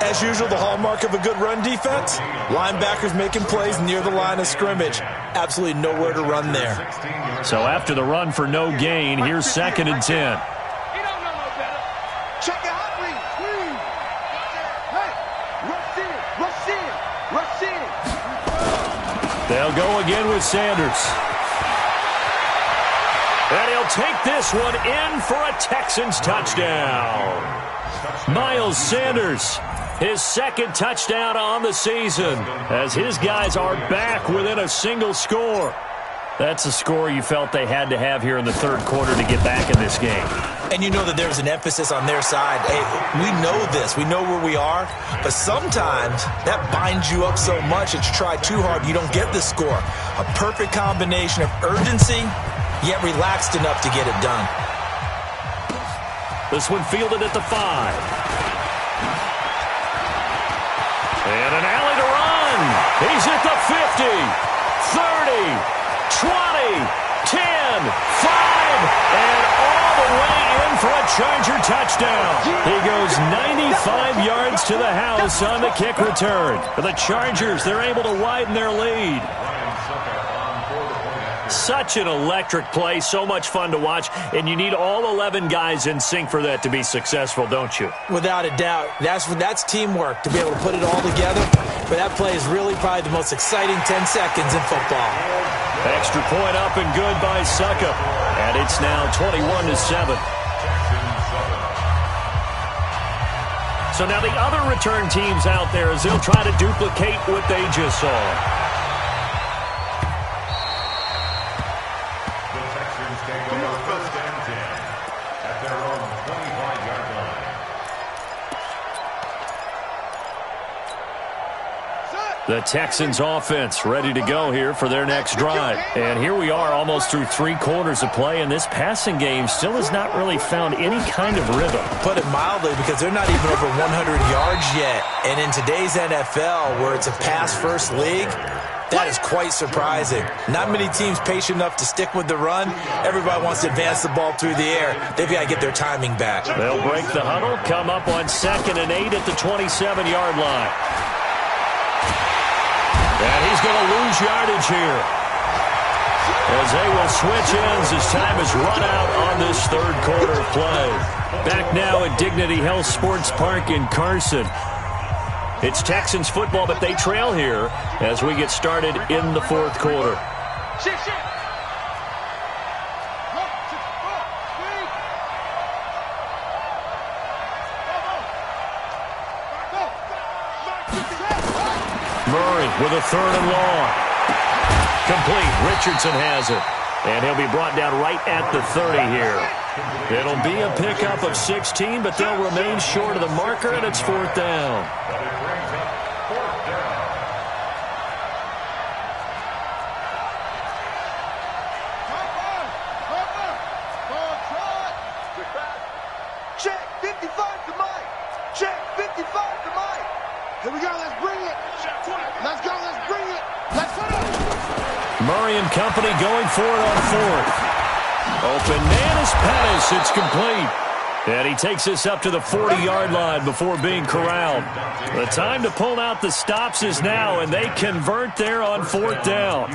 As usual, the hallmark of a good run defense, linebackers making plays near the line of scrimmage. Absolutely nowhere to run there. So after the run for no gain, here's 2nd and 10. Check it out, please. Hey, rush in. They'll go again with Sanders. And he'll take this one in for a Texans touchdown. Miles Sanders, his 2nd touchdown on the season, as his guys are back within a single score. That's a score you felt they had to have here in the 3rd quarter to get back in this game. And you know that there's an emphasis on their side. Hey, we know this. We know where we are. But sometimes that binds you up so much that you try too hard, you don't get the score. A perfect combination of urgency, yet relaxed enough to get it done. This one fielded at the 5. And an alley to run. He's at the 50, 30, 20, 10, 5, and all the way in for a Charger touchdown. He goes 95 yards to the house on the kick return. For the Chargers, they're able to widen their lead. Such an electric play, so much fun to watch, and you need all 11 guys in sync for that to be successful, don't you? Without a doubt. That's teamwork, to be able to put it all together. But that play is really probably the most exciting 10 seconds in football. Extra point up and good by Succop, and it's now 21-7. So now the other return teams out there, as they'll try to duplicate what they just saw. The Texans offense ready to go here for their next drive. And here we are almost through 3 quarters of play, and this passing game still has not really found any kind of rhythm. Put it mildly, because they're not even over 100 yards yet. And in today's NFL, where it's a pass-first league, that is quite surprising. Not many teams patient enough to stick with the run. Everybody wants to advance the ball through the air. They've got to get their timing back. They'll break the huddle, come up on 2nd and 8 at the 27-yard line. And he's going to lose yardage here, as they will switch ends as time is run out on this 3rd quarter of play. Back now at Dignity Health Sports Park in Carson. It's Texans football, but they trail here as we get started in the 4th quarter. Murray with a 3rd and long. Complete. Richardson has it. And he'll be brought down right at the 30 here. It'll be a pickup of 16, but they'll remain short of the marker, and it's 4th down. Check 55 to Mike. Check 55 to Mike. Here we go. Let's bring it. Let's go. Let's bring it. Let's put it. Murray and company going for it on 4th. Open man is Pettis. It's complete. And he takes this up to the 40-yard line before being corralled. The time to pull out the stops is now, and they convert there on 4th down.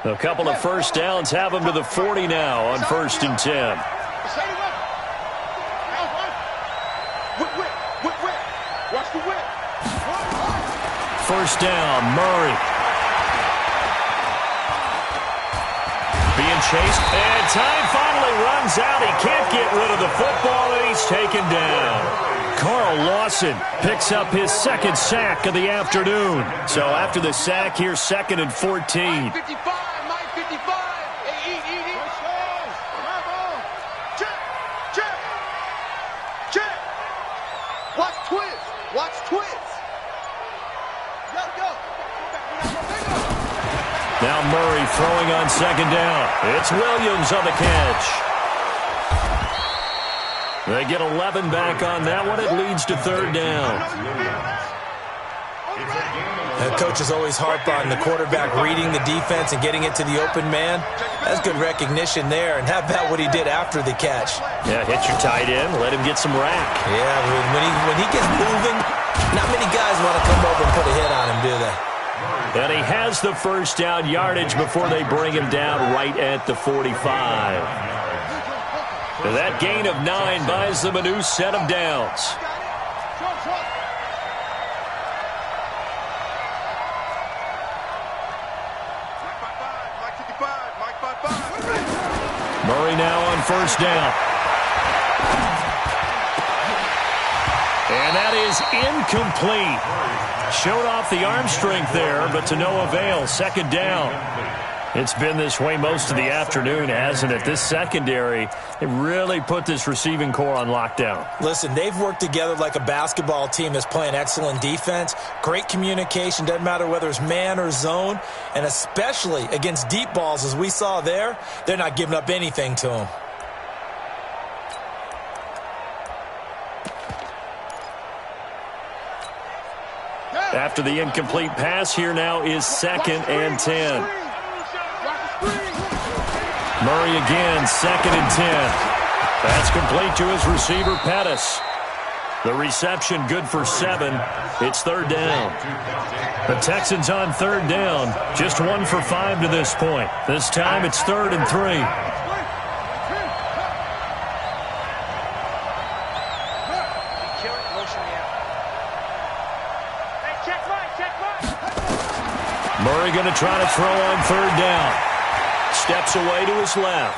A couple of first downs have them to the 40 now on 1st and 10. Watch the whip. First down, Murray. Being chased, and time finally runs out. He can't get rid of the football, and he's taken down. Carl Lawson picks up his 2nd sack of the afternoon. So after the sack, here's 2nd and 14. Mike 55. Hey, eat. Check. Watch twist. Go. Now Murray throwing on 2nd down. It's Williams on the catch. They get 11 back on that one. It leads to 3rd down. The coaches always harp on the quarterback reading the defense and getting it to the open man. That's good recognition there. And how about what he did after the catch? Yeah, hit your tight end. Let him get some rack. Yeah, when he gets moving, not many guys want to come over and put a hit on him, do they? And he has the first down yardage before they bring him down right at the 45. That gain of 9 buys them a new set of downs. Murray now on first down. And that is incomplete. Showed off the arm strength there, but to no avail. 2nd down. It's been this way most of the afternoon, hasn't it? This secondary, it really put this receiving core on lockdown. Listen, they've worked together like a basketball team that's playing excellent defense. Great communication, doesn't matter whether it's man or zone. And especially against deep balls, as we saw there, they're not giving up anything to them. After the incomplete pass, here now is 2nd and 10. Murray again, 2nd and 10. That's complete to his receiver, Pettis. The reception good for 7. It's 3rd down. The Texans on 3rd down. Just 1 for 5 to this point. This time it's 3rd and 3. Murray going to try to throw on 3rd down. Steps away to his left.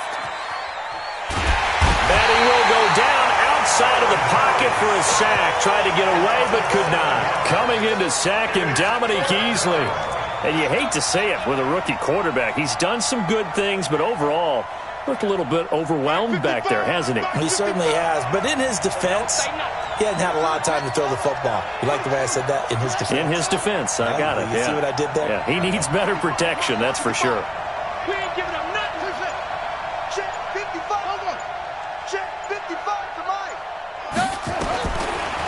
And he will go down outside of the pocket for a sack. Tried to get away but could not. Coming in to sack him, Dominique Easley. And you hate to say it with a rookie quarterback. He's done some good things, but overall looked a little bit overwhelmed back there, hasn't he? He certainly has. But in his defense, he hasn't had a lot of time to throw the football. You like the way I said that? In his defense. In his defense. I got it. You see what I did there? Yeah, he needs better protection, that's for sure. We ain't giving up nothing. Check 55. Check 55 to Mike.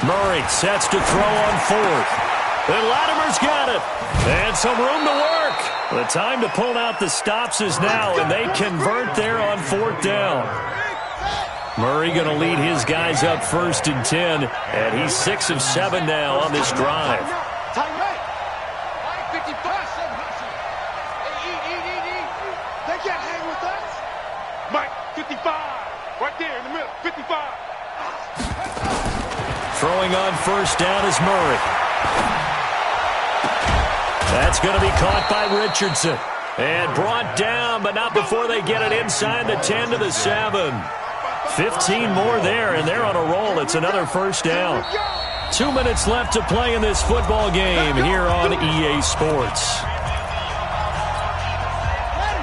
Murray sets to throw on 4th. And Latimer's got it. And some room to work. The time to pull out the stops is now, and they convert there on 4th down. Murray going to lead his guys up 1st and 10, and he's 6 of 7 now on this drive. They can't hang with us. Mike, 55. Right there in the middle, 55. Throwing on 1st down is Murray. That's going to be caught by Richardson. And brought down, but not before they get it inside the 10 to the 7. 15 more there, and they're on a roll. It's another first down. 2 minutes left to play in this football game here on EA Sports.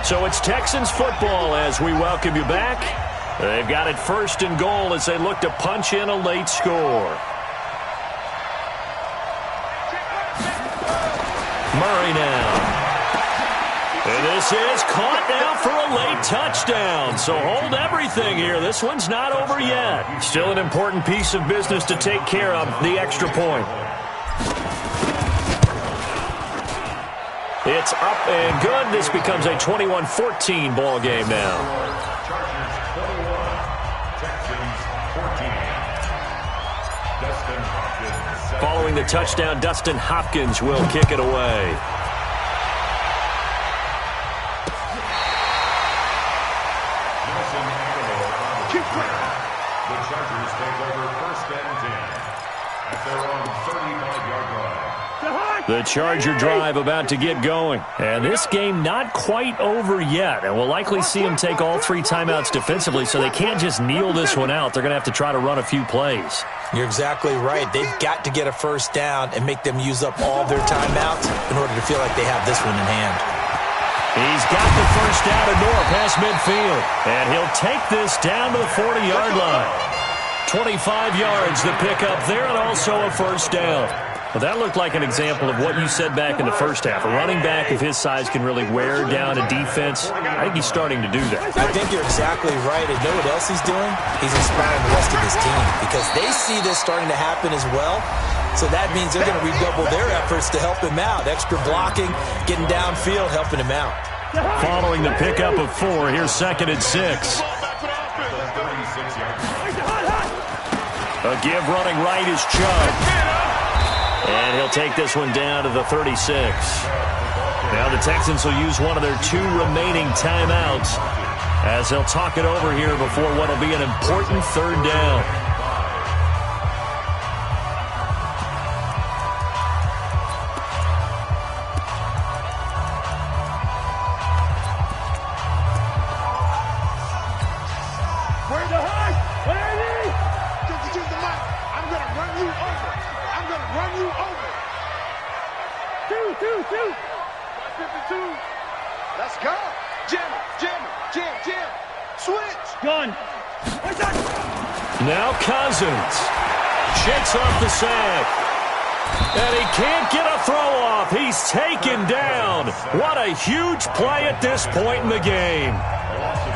So it's Texans football as we welcome you back. They've got it first and goal as they look to punch in a late score. Murray now. And this is caught now for a late touchdown. So hold everything here. This one's not over yet. Still an important piece of business to take care of, the extra point. It's up and good. This becomes a 21-14 ball game now. Chargers 21, Texans 14. Dustin Hopkins. Following the touchdown, Dustin Hopkins will kick it away. The Chargers take over first and 10 at their own 35-yard line. The Charger drive about to get going. And this game not quite over yet. And we'll likely see them take all 3 timeouts defensively, so they can't just kneel this one out. They're going to have to try to run a few plays. You're exactly right. They've got to get a first down and make them use up all their timeouts in order to feel like they have this one in hand. He's got the first down to North past midfield. And he'll take this down to the 40-yard line. 25 yards the pickup there, and also a first down. Well, that looked like an example of what you said back in the first half. A running back of his size can really wear down a defense. I think he's starting to do that. I think you're exactly right. And know what else he's doing? He's inspiring the rest of his team because they see this starting to happen as well. So that means they're going to redouble their efforts to help him out. Extra blocking, getting downfield, helping him out. Following the pickup of 4, here's 2nd and 6. A give running right is Chubb. And he'll take this one down to the 36. Now the Texans will use one of their 2 remaining timeouts as they'll talk it over here before what will be an important 3rd down. Let's go. Jim. Switch. Gun. Now Cousins shakes off the sack. And he can't get a throw off. He's taken down. What a huge play at this point in the game.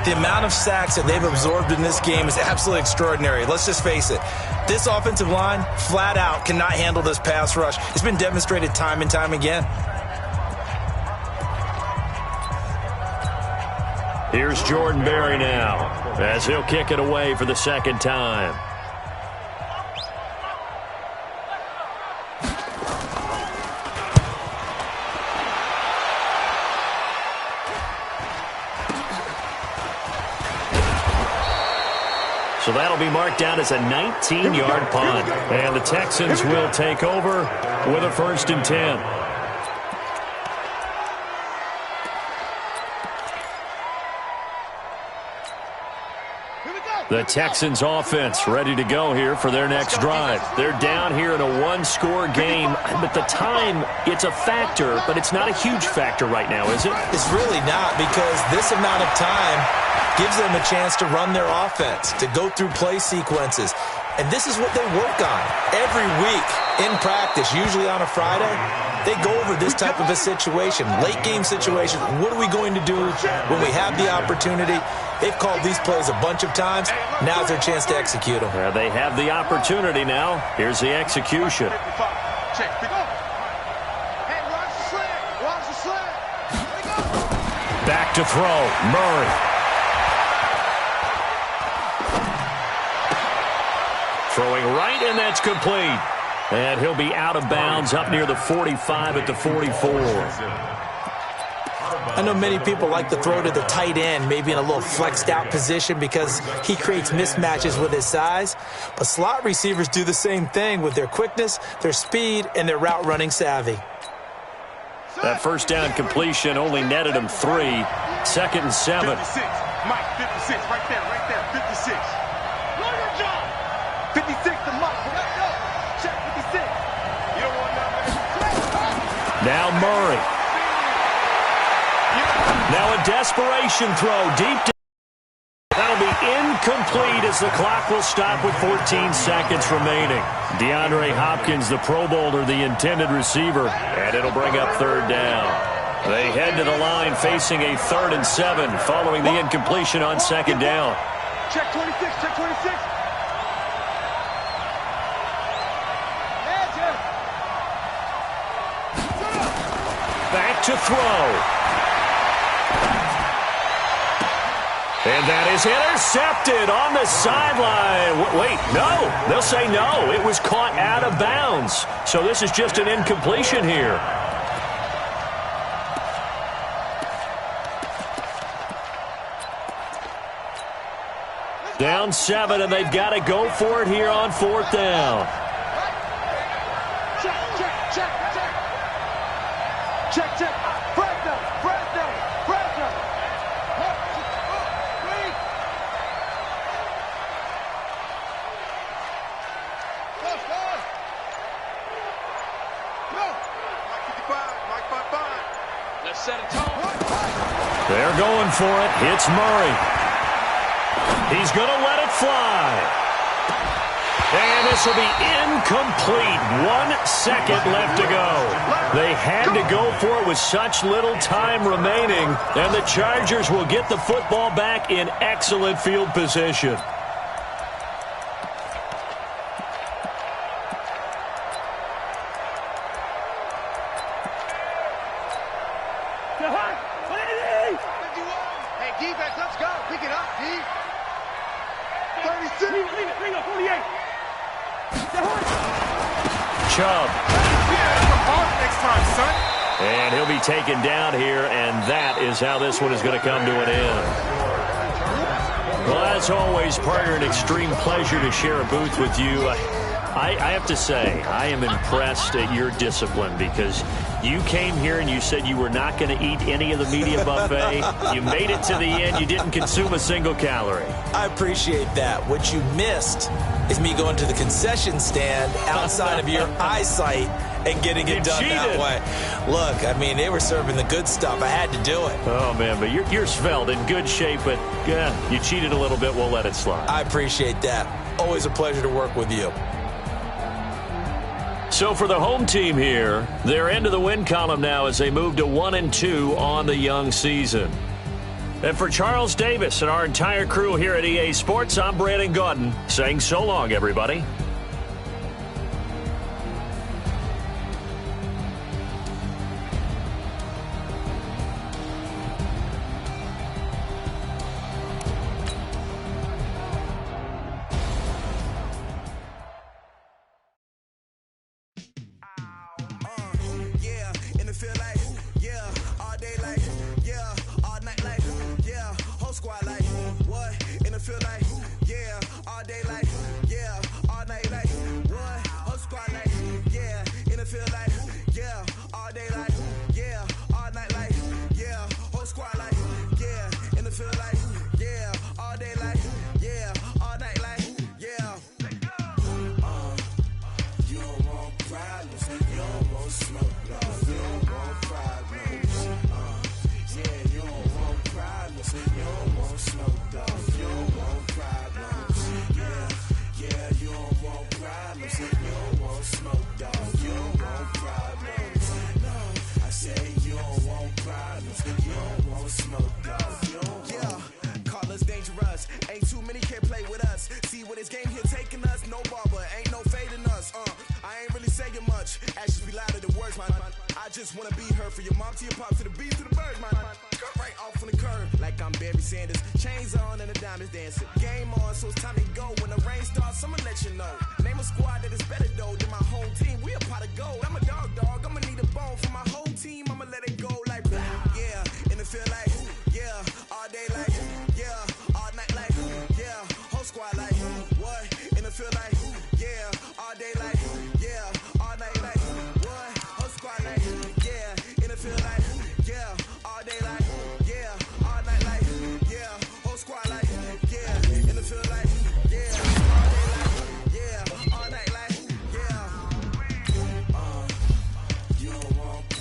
The amount of sacks that they've absorbed in this game is absolutely extraordinary. Let's just face it. This offensive line, flat out, cannot handle this pass rush. It's been demonstrated time and time again. Here's Jordan Berry now as he'll kick it away for the 2nd time. So that'll be marked down as a 19-yard punt. And the Texans will take over with a 1st and 10. The Texans offense ready to go here for their next drive. They're down here in a 1-score game, but the time, it's a factor, but it's not a huge factor right now, is it? It's really not, because this amount of time gives them a chance to run their offense, to go through play sequences. And this is what they work on every week in practice, usually on a Friday. They go over this type of a situation, late game situation. What are we going to do when we have the opportunity? They've called these plays a bunch of times. Now's their chance to execute them. Well, they have the opportunity now. Here's the execution. Back to throw. Murray. Throwing right, and that's complete. And he'll be out of bounds up near the 45 at the 44. I know many people like to throw to the tight end, maybe in a little flexed out position because he creates mismatches with his size. But slot receivers do the same thing with their quickness, their speed, and their route running savvy. That first down completion only netted him 3. 2nd and 7. 56. Mike, 56. Right there. 56. Now Murray. Now a desperation throw deep down. That'll be incomplete as the clock will stop with 14 seconds remaining. DeAndre Hopkins, the Pro Bowler, the intended receiver, and it'll bring up third down. They head to the line facing a 3rd and 7 following the incompletion on second down. Check 26, check 26. Back to throw. And that is intercepted on the sideline. Wait, no. They'll say no. It was caught out of bounds. So this is just an incompletion here. Down 7, and they've got to go for it here on 4th down. Check, check, check, check. Check, check. Breakdown, breakdown, breakdown. Let's set a tone. They're going for it. It's Murray. He's going to let it fly. And this will be incomplete. 1 second left to go. They had to go for it with such little time remaining. And the Chargers will get the football back in excellent field position. Hey, defense, let's go. Pick it up, D. 36. Leave it, 48. Chubb. Next time, son. And he'll be taken down here, and that is how this one is going to come to an end. Well, as always, partner, an extreme pleasure to share a booth with you. I have to say, I am impressed at your discipline because you came here and you said you were not going to eat any of the media buffet. You made it to the end. You didn't consume a single calorie. I appreciate that. What you missed is me going to the concession stand outside of your eyesight and getting it done that way. Look, I mean, they were serving the good stuff. I had to do it. Oh, man, but you're svelte, in good shape, but you cheated a little bit. We'll let it slide. I appreciate that. Always a pleasure to work with you. So for the home team here, they're into the win column now as they move to 1-2 on the young season. And for Charles Davis and our entire crew here at EA Sports, I'm Brandon Gaudin saying so long, everybody.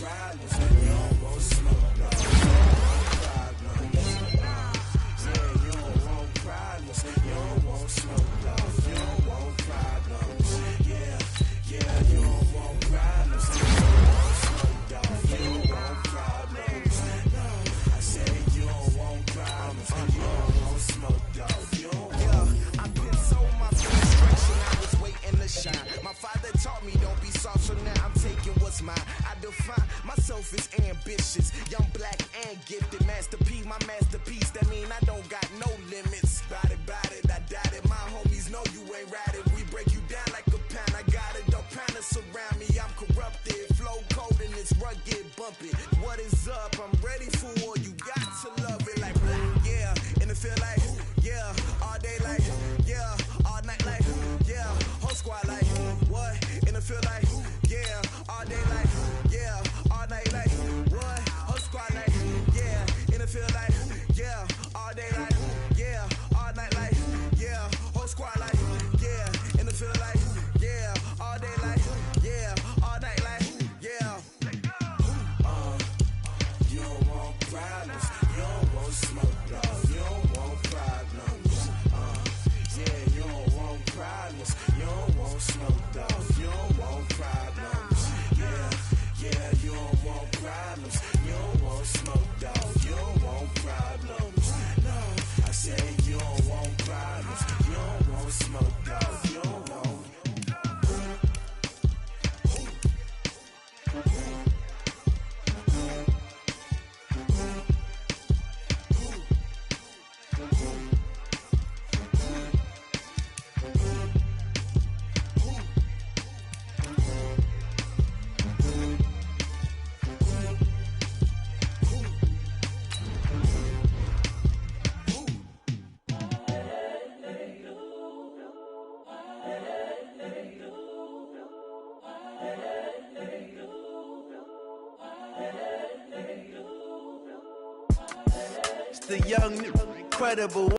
Right. ambitious. Young, black, and gifted. Master P, my masterpiece. That mean I don't got no limits. Bout it, I doubt it. My homies know you ain't ratted. We break you down like a pound. I got it, don't panic surround me. I'm corrupted. Flow cold and it's rugged, bumpy. What is up? I'm ready for war. You got to love it like yeah. And it feel like yeah. All day like yeah. All night like yeah. Whole squad like what? And it feel like yeah. All day like yeah. All night like what? Whole squad like yeah. And it feel like yeah. All day like yeah. All night like yeah. Whole squad like yeah. And it feel like yeah. All day like yeah. All night like yeah. You don't want problems. You don't want smoke, dog. You don't want problems. Yeah, you don't want problems. You don't want smoke, dog. You don't want problems. Yeah, you don't want problems. You don't want smoke, dog. You don't want problems. No, I said you don't want problems. You don't want smoke, dog. You don't want. The young, incredible,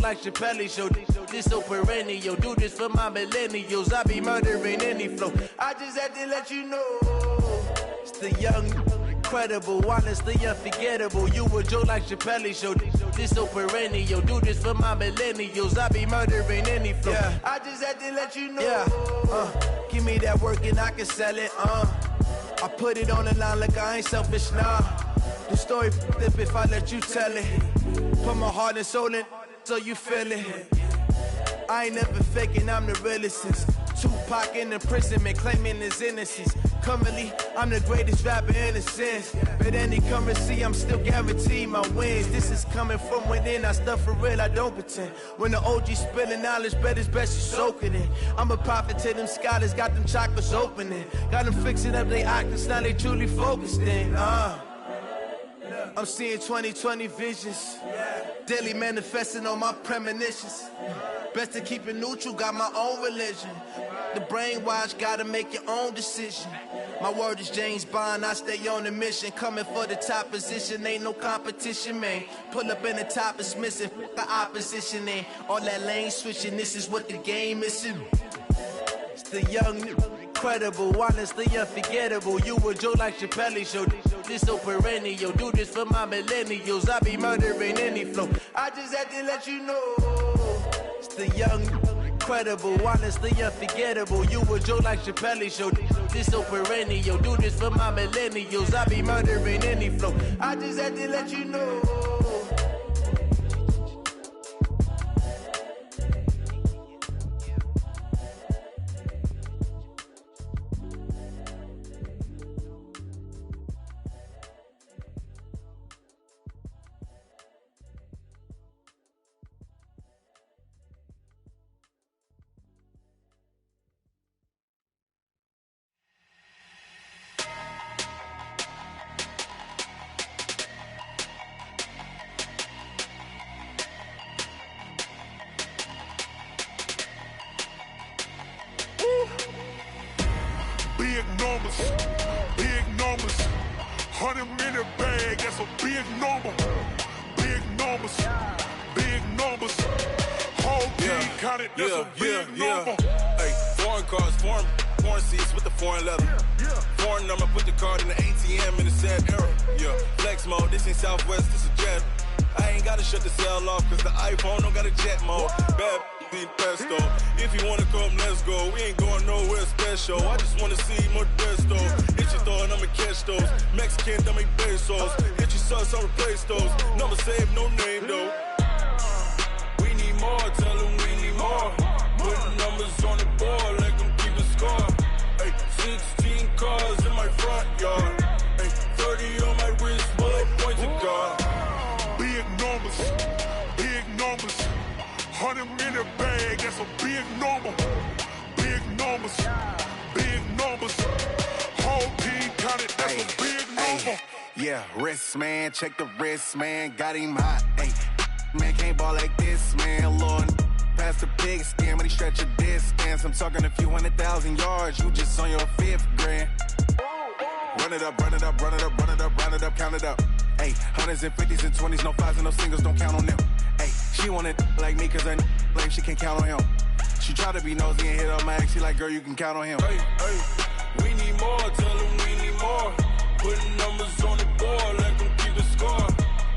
like Chappelle show. This so perennial, do this for my millennials. I be murdering any flow. I just had to let you know. It's the young, incredible, honestly unforgettable. You a joke like Chappelle show. This so perennial, do this for my millennials. I be murdering any flow. Yeah. I just had to let you know. Yeah. Give me that work and I can sell it. I put it on the line like I ain't selfish, nah. The story flip if I let you tell it. Put my heart and soul in so you feel it. I ain't never faking, I'm the realest since Tupac in imprisonment, claiming his innocence. Currently, I'm the greatest rapper in a sense. But any currency, I'm still guaranteed my wins. This is coming from within, I stuff for real, I don't pretend. When the OG spilling knowledge, bet it's best you soak it in. I'm a prophet to them scholars, got them chakras opening. Got them fixing up they octaves, now they truly focused in. I'm seeing 2020 visions. Daily manifesting on my premonitions. Best to keep it neutral, got my own religion. The brainwash, gotta make your own decision. My word is James Bond, I stay on the mission. Coming for the top position, ain't no competition, man. Pull up in the top, it's missing, the opposition ain't. All that lane switching, this is what the game is. It's the young, incredible, honestly unforgettable. You a joke like Chappelle show. This so perennial, do this for my millennials. I be murdering any flow. I just had to let you know. It's the young, incredible, honestly unforgettable. You a joke like Chappelle show. This so perennial, do this for my millennials. I be murdering any flow. I just had to let you know. Big numbers, 100-minute bag, that's a big number. Big numbers, whole team counted, that's a big number. Hey, foreign cars, foreign seats with the foreign leather. Foreign number, put the card in the ATM in the sad era. Yeah, flex mode, this ain't Southwest, this is Jet. I ain't gotta shut the cell off, cause the iPhone don't got a jet mode. Bad need pesto. If you wanna come, let's go. We ain't going nowhere special. I just wanna see more Modesto. Hit your thought, I'ma catch those. Mexican, dummy pesos. Hit your sauce, I'll replace those. Number save, no name though. We need more, tell them we need more. Put numbers on the board, let them keep a score. Hey, 16 cars in my front yard. 100 in the bag, that's a big number. Big numbers, big numbers. Whole team counted, that's a big number. Yeah, wrist, man, check the wrist, man, got him hot. Hey, man, can't ball like this, man, Lord. Past the big skin, but he stretch a distance. I'm talking a few 100,000 yards, you just on your 5th grand. Run it up, run it up, run it up, run it up, run it up, count it up. Hey, 100s and 50s and 20s, no 5s and no singles, don't count on them. Hey, she want it like me, cause her like she can't count on him. She try to be nosy and hit up my ex, she like, girl, you can count on him. Hey, hey, we need more, tell them we need more. Putting numbers on the board, let them keep the score.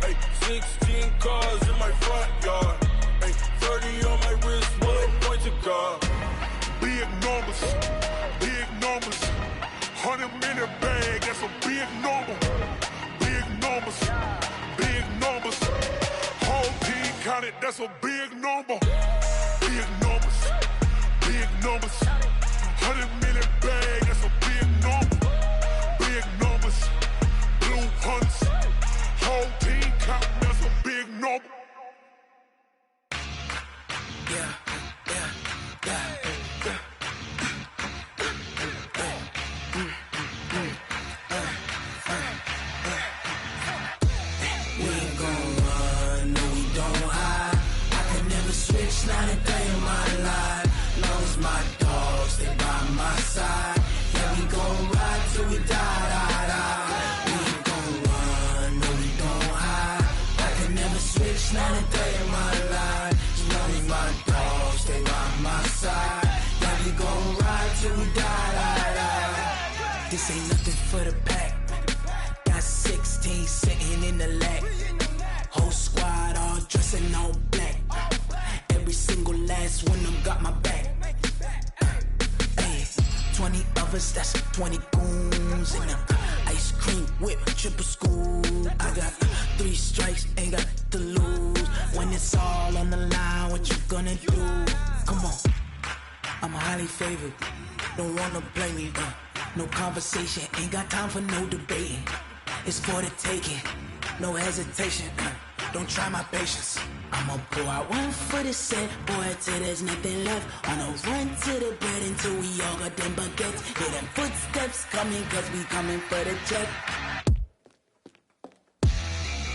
Hey, 16 cars in my front yard. Hey, 30 on my wrist, what point to guard. Big numbers, big numbers. 100 in the bag, that's a big number. Big numbers, big numbers. Whole team counted, that's a big number. Big numbers, big numbers. 100 in the bag, that's a big number. Big numbers, blue hunts. Whole team counting, that's a big number. Yeah. Not a day in my life, long as my dogs stay by my side. Yeah, we gon' ride till we die, die, die. We ain't gon' run, no we don't hide. I can never switch, not a day in my life, as long as my dogs stay by my side. Yeah, we gon' ride till we die, die, die. This ain't nothing for the pack. Got 16 sitting in the lag. Whole squad all dressing all black. Every single last one of them got my back. Hey, 20 of us, that's 20 goons in the ice cream whip, triple scoop. I got 3 strikes, ain't got to lose. When it's all on the line, what you gonna do? Come on, I'm highly favored. Don't wanna blame me. No conversation, ain't got time for no debating. It's for the taking, no hesitation. Don't try my patience. I'ma pour out one for the set, boy, till there's nothing left. On a run to the bread until we all got them baguettes. Hear them footsteps coming, cause we coming for the check.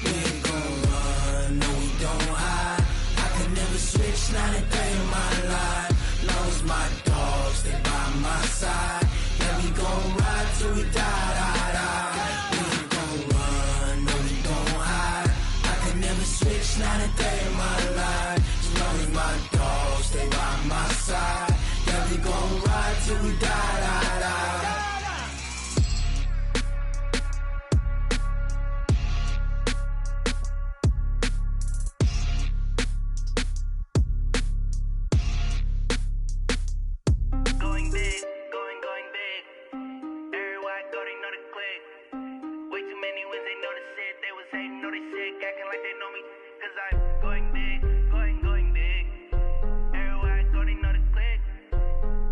We ain't gon' run, no we don't hide. I can never switch, not a day in my life. Long as my dogs stay by my side. Yeah, we gon' ride till we die, die, die. We ain't gon' run, no we don't hide. I can never switch, not a day in my life. As long as my dogs stay by my side. Yeah, we gon' ride till we die, die, die. Going big, going big. Everywhere I go, they know the click. Way too many wins, they know the shit. They was hating, know they sick, acting like they know me. Cause I'm going big, going big. Everywhere I go, they know the click.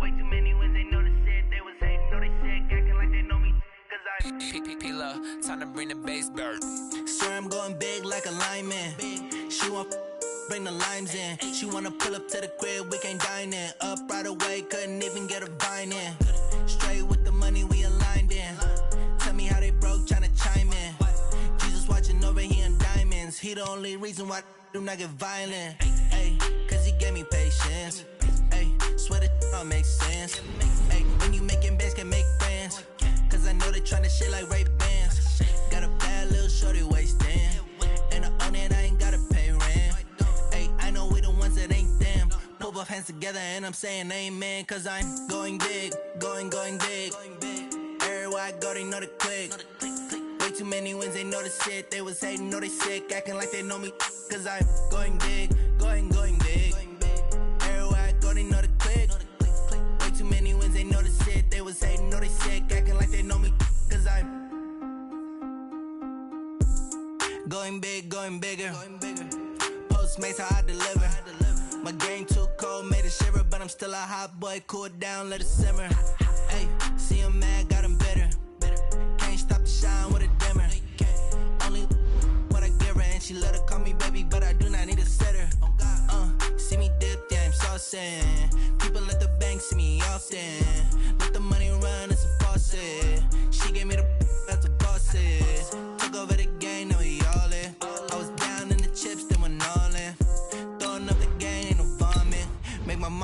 Way too many wins, they know the shit. They was hating, know they sick, acting like they know me. Cause I'm P-P-P-Love, time to bring the bass bird. Swear I'm going big like a lineman. She want bring the limes in. She wanna pull up to the crib, we can't dine in. Up right away, couldn't even get a vine in. Straight with the money, we aligned in. Tell me how they broke, tryna chime in. Jesus watching over here in diamonds. He the only reason why I do not get violent. Ay, cause he gave me patience. Ay, swear that all makes sense. Ay, when you making bands, can make friends. Cause I know they tryna shit like Ray-Bans. Got a bad little shorty wasting. And I own it, I ain't gotta pay rent. Ay, I know we the ones that ain't them. Pull both hands together and I'm saying amen. Cause I'm going big, going big. Everywhere I go, they know the click. Way too many wins, they know the shit. They was hating, know they sick, acting like they know me. Cause I'm going big, going big. Everywhere I go, they know the click. Way too many wins, they know the shit. They was hating, know they sick, acting like they know me. Cause I'm going big, going bigger. Postmates, how I deliver. My game too cold, made it shiver. But I'm still a hot boy, cool it down, let it simmer. Hey, see him mad, got him bitter. Can't stop the shine with a dimmer. Only what I give her, and she let her call me baby, but I do not need a sitter. See me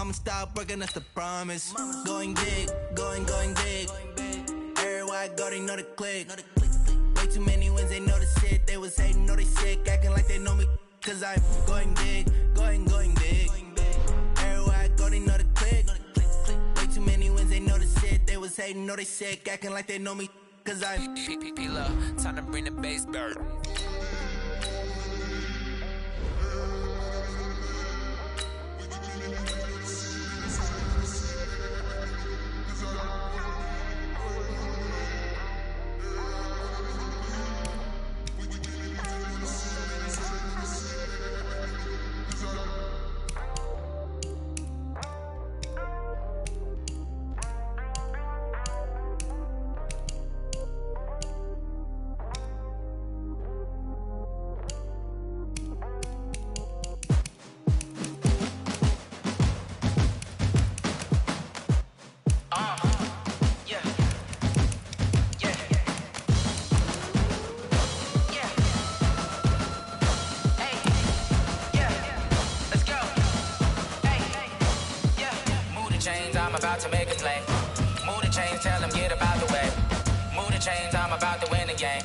I'ma stop working, that's the promise. Going big, going big. Everywhere I go, they know the click. Way too many wins, they know the shit. They was hating, know they sick, acting like they know me. Cause I'm going big, going big. Everywhere I go, they know the click. Way too many wins, they know the shit. They was hating, know they sick, acting like they know me. Cause I'm P-Love, time to bring the bass back. About to make a play. Move the chains, tell them get about the way. Move the chains, I'm about to win the game.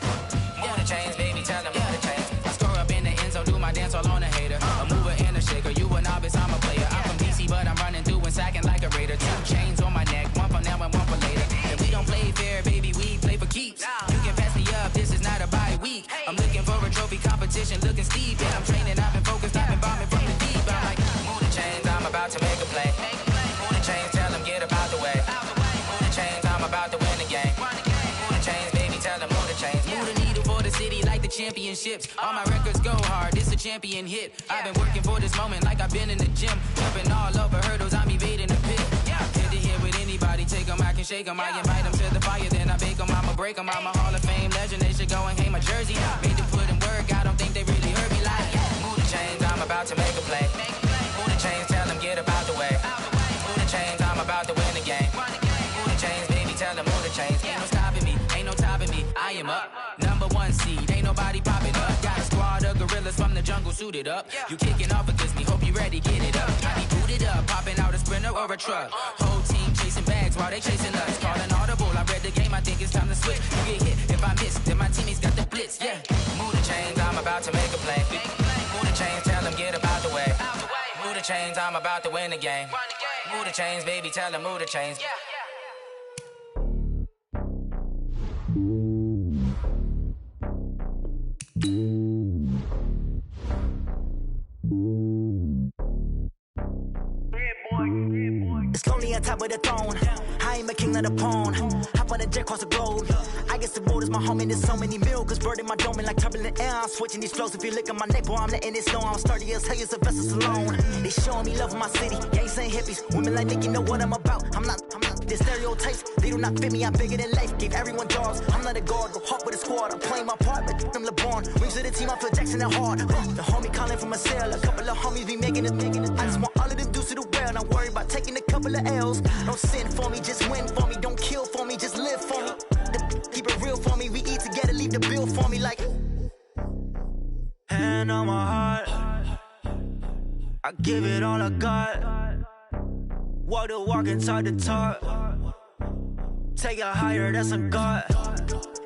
Move the chains, baby, tell them move the chains. I score up in the end zone, do my dance all on a hater. A mover and a shaker, you a novice, I'm a player. I'm from DC, but I'm running through and sacking like a raider. 2 chains on my neck, one for now and one for later. And we don't play fair, baby, we play for keeps. You can pass me up, this is not a bye week. I'm looking for a trophy competition, looking steep. And I'm training, I've been focused, I've been bombing from the deep. I'm like, move the chains, I'm about to make a play. Move the chains, tell them get about the way. Move the chains, I'm about to win the game. Move the chains, baby, tell them move the chains. Move the needle for the city like the championships. All my records go hard, this a champion hit. I've been working for this moment like I've been in the gym. Jumping all over hurdles, I'm evading the pit. Hit to hit with anybody, take them, I can shake them. I invite them to the fire, then I bake them, I'ma break them. I'm a Hall of Fame legend, they should go and hang my jersey. Made them put in work, I don't think they really heard me like. Move the chains, I'm about to make a play. Move the chains, tell them get about the way. Move the chains, I'm about to win the game. Move the chains, baby, tell them move the chains. Ain't no stopping me, ain't no topping me. I am up, #1 seed, ain't nobody popping up. Got a squad of gorillas from the jungle suited up. You kicking off against me, hope you ready, get it up. I be booted up, popping out a sprinter or a truck. Whole team chasing bags while they chasing us. Calling audible, I read the game, I think it's time to switch. You get hit, if I miss, then my teammates got the blitz, yeah. Move the chains, I'm about to make a play. Move the chains, tell them get about the way. Move the chains, I'm about to win the game. Move the chains, baby, tell them move the chains. It's lonely on top of the throne. I ain't a king of the pawn. Hop on a jet across the globe. I guess the road is my home and there's so many miracles burning my dome like turbulent air. I'm switching these flows. If you look at my neck, boy, I'm letting it snow. I'm sturdy as hell, it's a vessel alone. They showing me love in my city. Gangs ain't hippies. Women like Nicki know what I'm about. I'm not. Their stereotypes, they do not fit me. I'm bigger than life. Gave everyone dogs. I'm not a guard. Go hard with a squad. I'm playing my part, but I'm LeBron. Wings of the team, I feel Jackson and hard. The homie calling from a cell. A couple of homies be making it. I just want all of them dudes to the well. Not worried about taking a couple of L's. Don't sin for me, just win for me. Don't kill for me, just live for me. Keep it real for me. We eat together, leave the bill for me like. Hand on my heart, I give it all I got. Walk the walk and talk the talk. Take it higher, that's a God.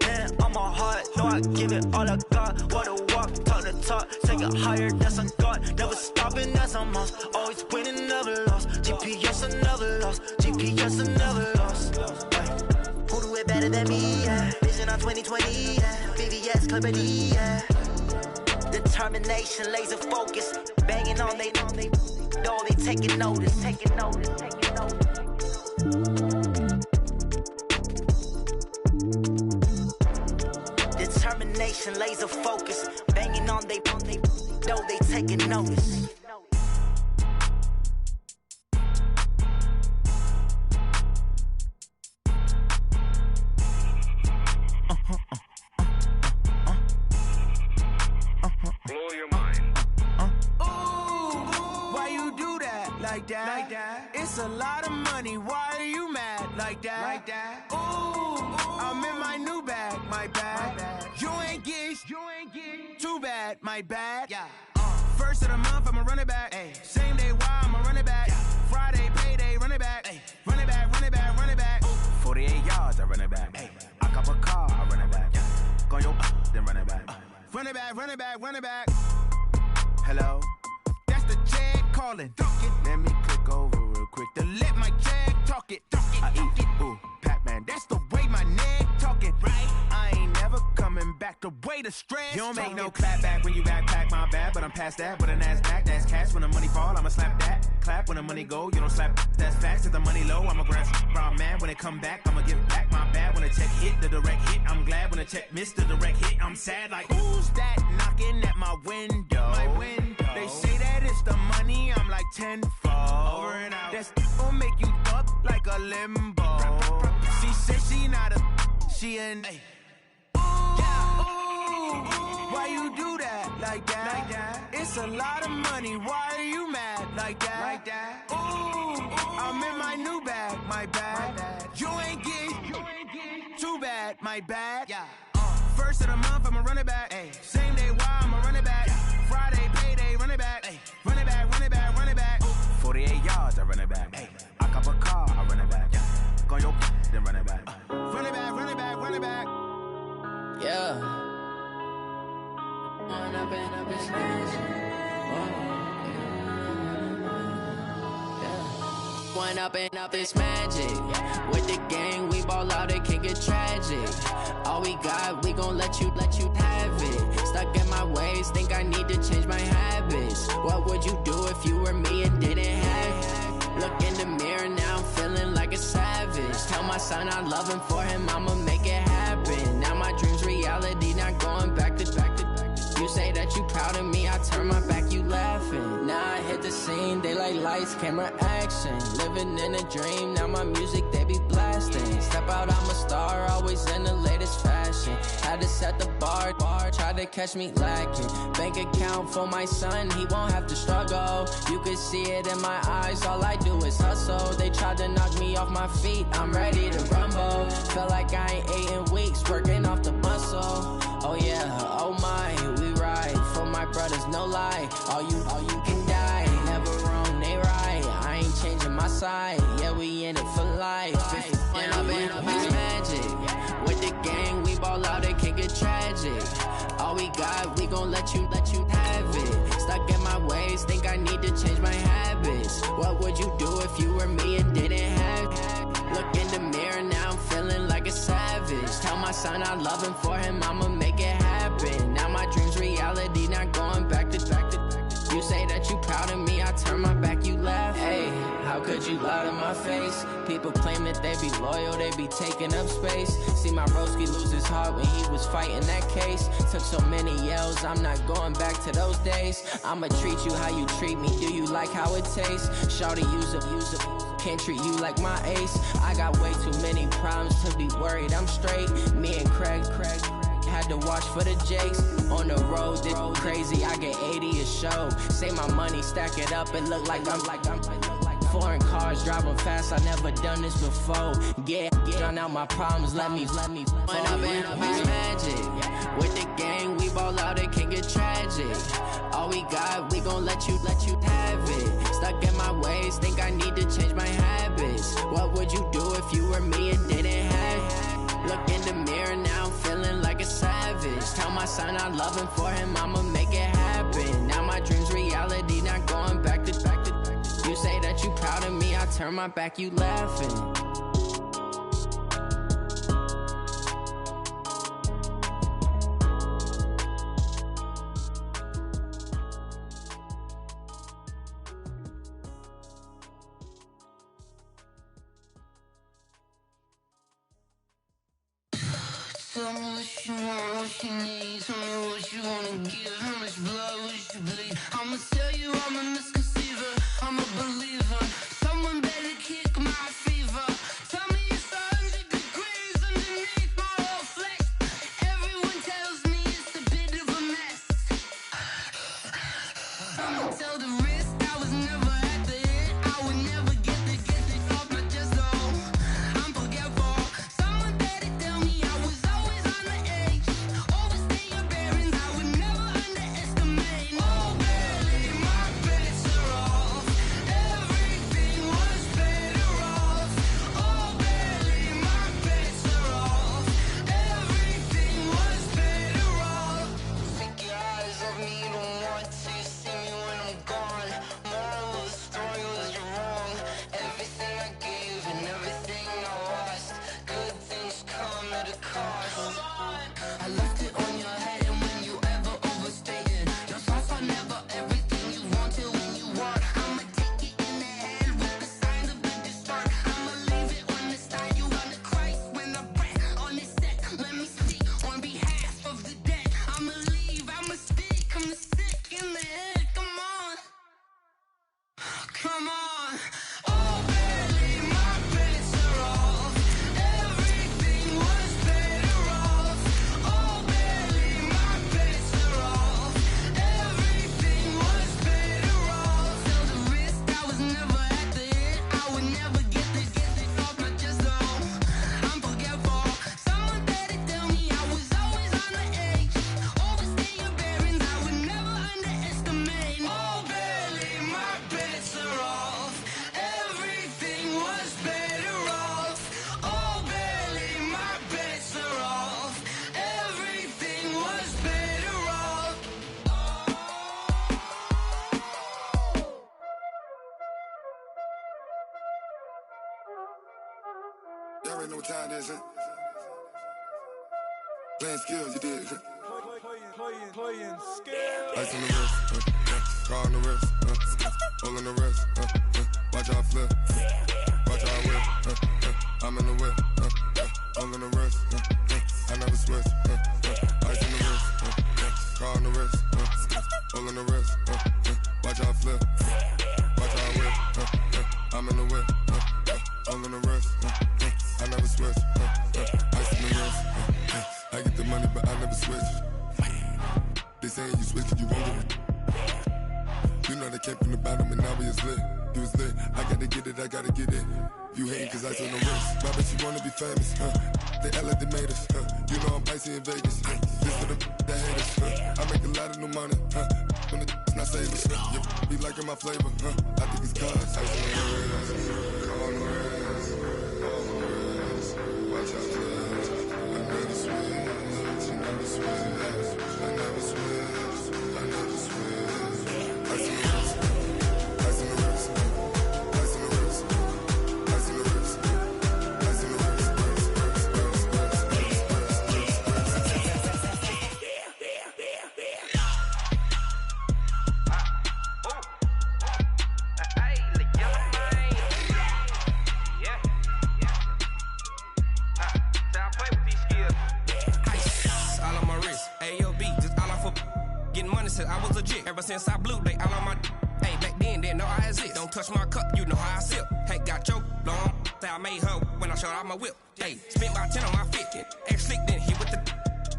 Hand on my heart, no, I give it all I got. Walk the walk, talk the talk. Take it higher, that's a God. Never stopping, that's a must. Always winning, never lost. GPS, I never lost. GPS, I never lost. Who do it better than me? Yeah. Vision on 2020. Yeah. VVS, Clarity. Yeah. Determination, laser focus. Banging on they know they taking notice. Taking notice. Taking notice. Determination, laser focus. Banging on they know they taking notice. Blow your mind. Why you do that? Like that? It's a lot of money. Why are you mad? Like that? Ooh, I'm in my new bag. My bad. You ain't get. Too bad. My bad. Yeah. First of the month, I'ma run it back. Same day, why I'ma run it back. Friday, run it back. Run it back, run it back, run it back. Hello? That's the Jag calling. Let me click over real quick to let my Jag talk it. I eat, ooh, Pac-Man, that's the way my neck talking. Right? I ain't never coming back the way the stress. You don't make no clap back when you backpack, my bad, but I'm past that. With a NASDAQ, that's cash. When the money fall, I'ma slap that. Clap when the money go, you don't slap. That's facts. If the money low, I'ma grab brown man. When it come back, I'ma give back my bad. When the check hit, the direct hit, I'm glad. When the check missed the direct hit, I'm sad. Like, who's that knocking at my window? My window. They say that it's the money, I'm like tenfold. Over and out. That's gon' make you up like a limbo. She said she not a, she an. Ooh, why you do that like that? Like that? It's a lot of money. Why are you mad like that? Like that? Ooh, I'm in my new bag. My bad. You ain't get too bad. My bad. Yeah. First of the month, I'ma run it back. Ay. Same day, why I'ma run it back. Ay. Friday, payday, run it back. Ay. Run it back, run it back, run it back. 48 yards, I run it back. Ay. I cop a car, I run it back. Yeah. Go on your then run it back. Run it back, run it back, run it back. Yeah. Run up and up his magic. One up and up is magic. With the gang, we ball out, it can get tragic. All we got, we gon' let you have it. Stuck in my ways, think I need to change my habits. What would you do if you were me and didn't have it? Look in the mirror, now I'm feeling like a savage. Tell my son I love him, for him I'ma make it happen. Now my dream's reality, not going back to back. You say that you proud of me, I turn my back, you laughing. Now I hit the scene, they like lights, camera, action. Living in a dream, now my music, they be blasting. Step out, I'm a star, always in the latest fashion. Had to set the bar, tried to catch me lacking. Bank account for my son, he won't have to struggle. You could see it in my eyes, all I do is hustle. They tried to knock me off my feet, I'm ready to rumble. Felt like I ain't ate in weeks, working off the muscle. Oh yeah, oh my, we ride for my brothers, no lie. All you can die, never wrong, they right. I ain't changing my side, yeah, we in it for life. And up is magic. With the gang, we ball out, it can get tragic. All we got, we gon' let you have it. Stuck in my ways, think I need to change my habits. What would you do if you were me and didn't have it? Look in the mirror, now I'm feeling like a savage. Tell my son I love him, for him I'ma make it happen. Now my dream's reality, not going back to back. You say that you proud of me, I turn my back, you laugh. Hey, how could you lie to my face? People claim that they be loyal, they be taking up space. See my broski lose his heart when he was fighting that case. Took so many yells, I'm not going back to those days. I'ma treat you how you treat me, do you like how it tastes? Shawty, use up, can't treat you like my ace. I got way too many problems to be worried, I'm straight. Me and Craig had to watch for the Jakes. On the road, this crazy, I get 80 a show. Say my money, stack it up, it look like I'm foreign cars, driving fast, I never done this before. Yeah, drown out my problems, let me Run up and up is magic. With the gang, we ball out, it can get tragic. All we got, we gon' let you have it. Stuck in my ways, think I need to change my habits. What would you do if you were me and didn't have it? Look in the mirror, now I'm feeling like a savage. Tell my son I love him, for him I'ma make it happen. Now my dream's reality, not going back to back. You say that you proud of me, I turn my back, you laughing. Tell me what you want, what you need. Tell me what you wanna give. How much blood would you bleed? I'ma tell you I'm a misconceiver. I'm a believer. Someone better kick my fever. Tell me it's 100 degrees underneath my whole flesh. Everyone tells me it's a bit of a mess. I'ma tell the risk I was never at the end. I would never get the off my chest. So I'm forgetful. Someone better tell me I was always on the edge. Overstay your bearings, I would never underestimate. Oh, barely my best. already know what time it is, huh? Playing skills, you did. Playing skills. Ice on the wrist, car on the wrist, hole in the wrist, watch how I flip, watch how I whip, I'm in the whip, hole in the wrist, I never switch, ice on the wrist, car on the wrist, hole in the wrist, watch how I flip, watch how I whip, I'm in the whip, hole in the wrist, I never switch, ice on the wrist, I get the money but I never switch. They saying you switch cause you won't get it. You know they came from the bottom and now we is lit. You was lit, I gotta get it, I gotta get it. You hating cause ice on the wrist. Why bet you wanna be famous, They act like they made us, You know I'm icy in Vegas, This for the that hate us, I make a lot of new money, When the not save us, You be liking my flavor, I think it's cause ice on the wrist, on the wrist, on the wrist. Watch out, please. I never switch, I never switch. I never switch, I never switch. Ice in the wrist, ice in the wrist, ice in the wrist, ice in the wrist, ice in the wrist, I was legit. Ever since I blew, they all on my. Hey, back then, didn't know I exist. Don't touch my cup, you know how I sip. Hey, got your long. Say I made her when I showed out my whip. Hey, spent about 10 on my fit. Ex slick, then hit with the.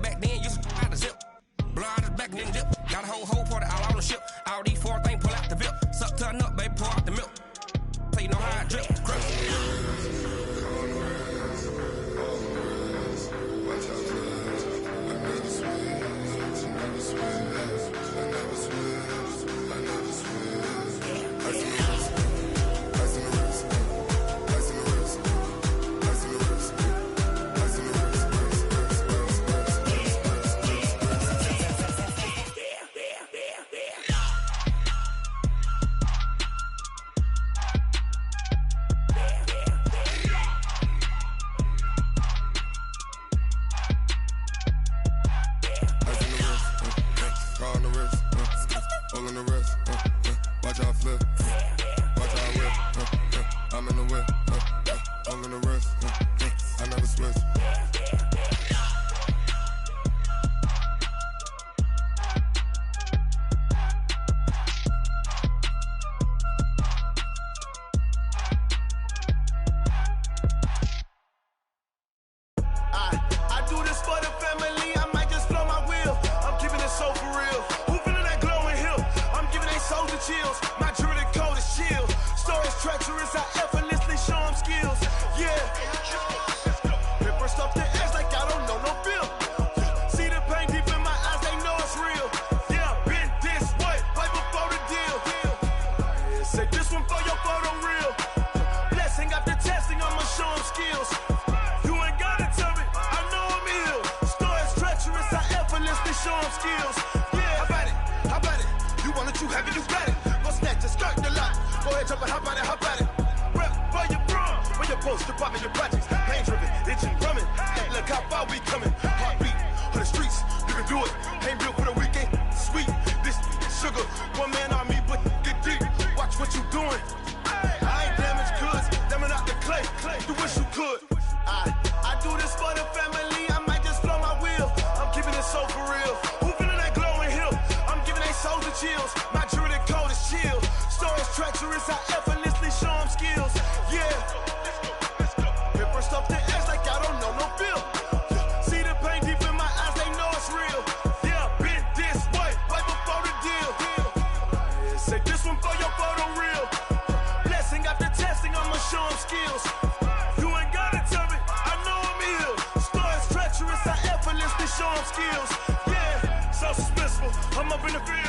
Back then, used to out the zip. Blow out his back, then dip. Got a whole party all on the ship. All these 4 things pull out the VIP. Suck to a nut, baby, pour out the milk. So you know how I drip. Show them skills, yeah, so suspenseful. I'm up in the field.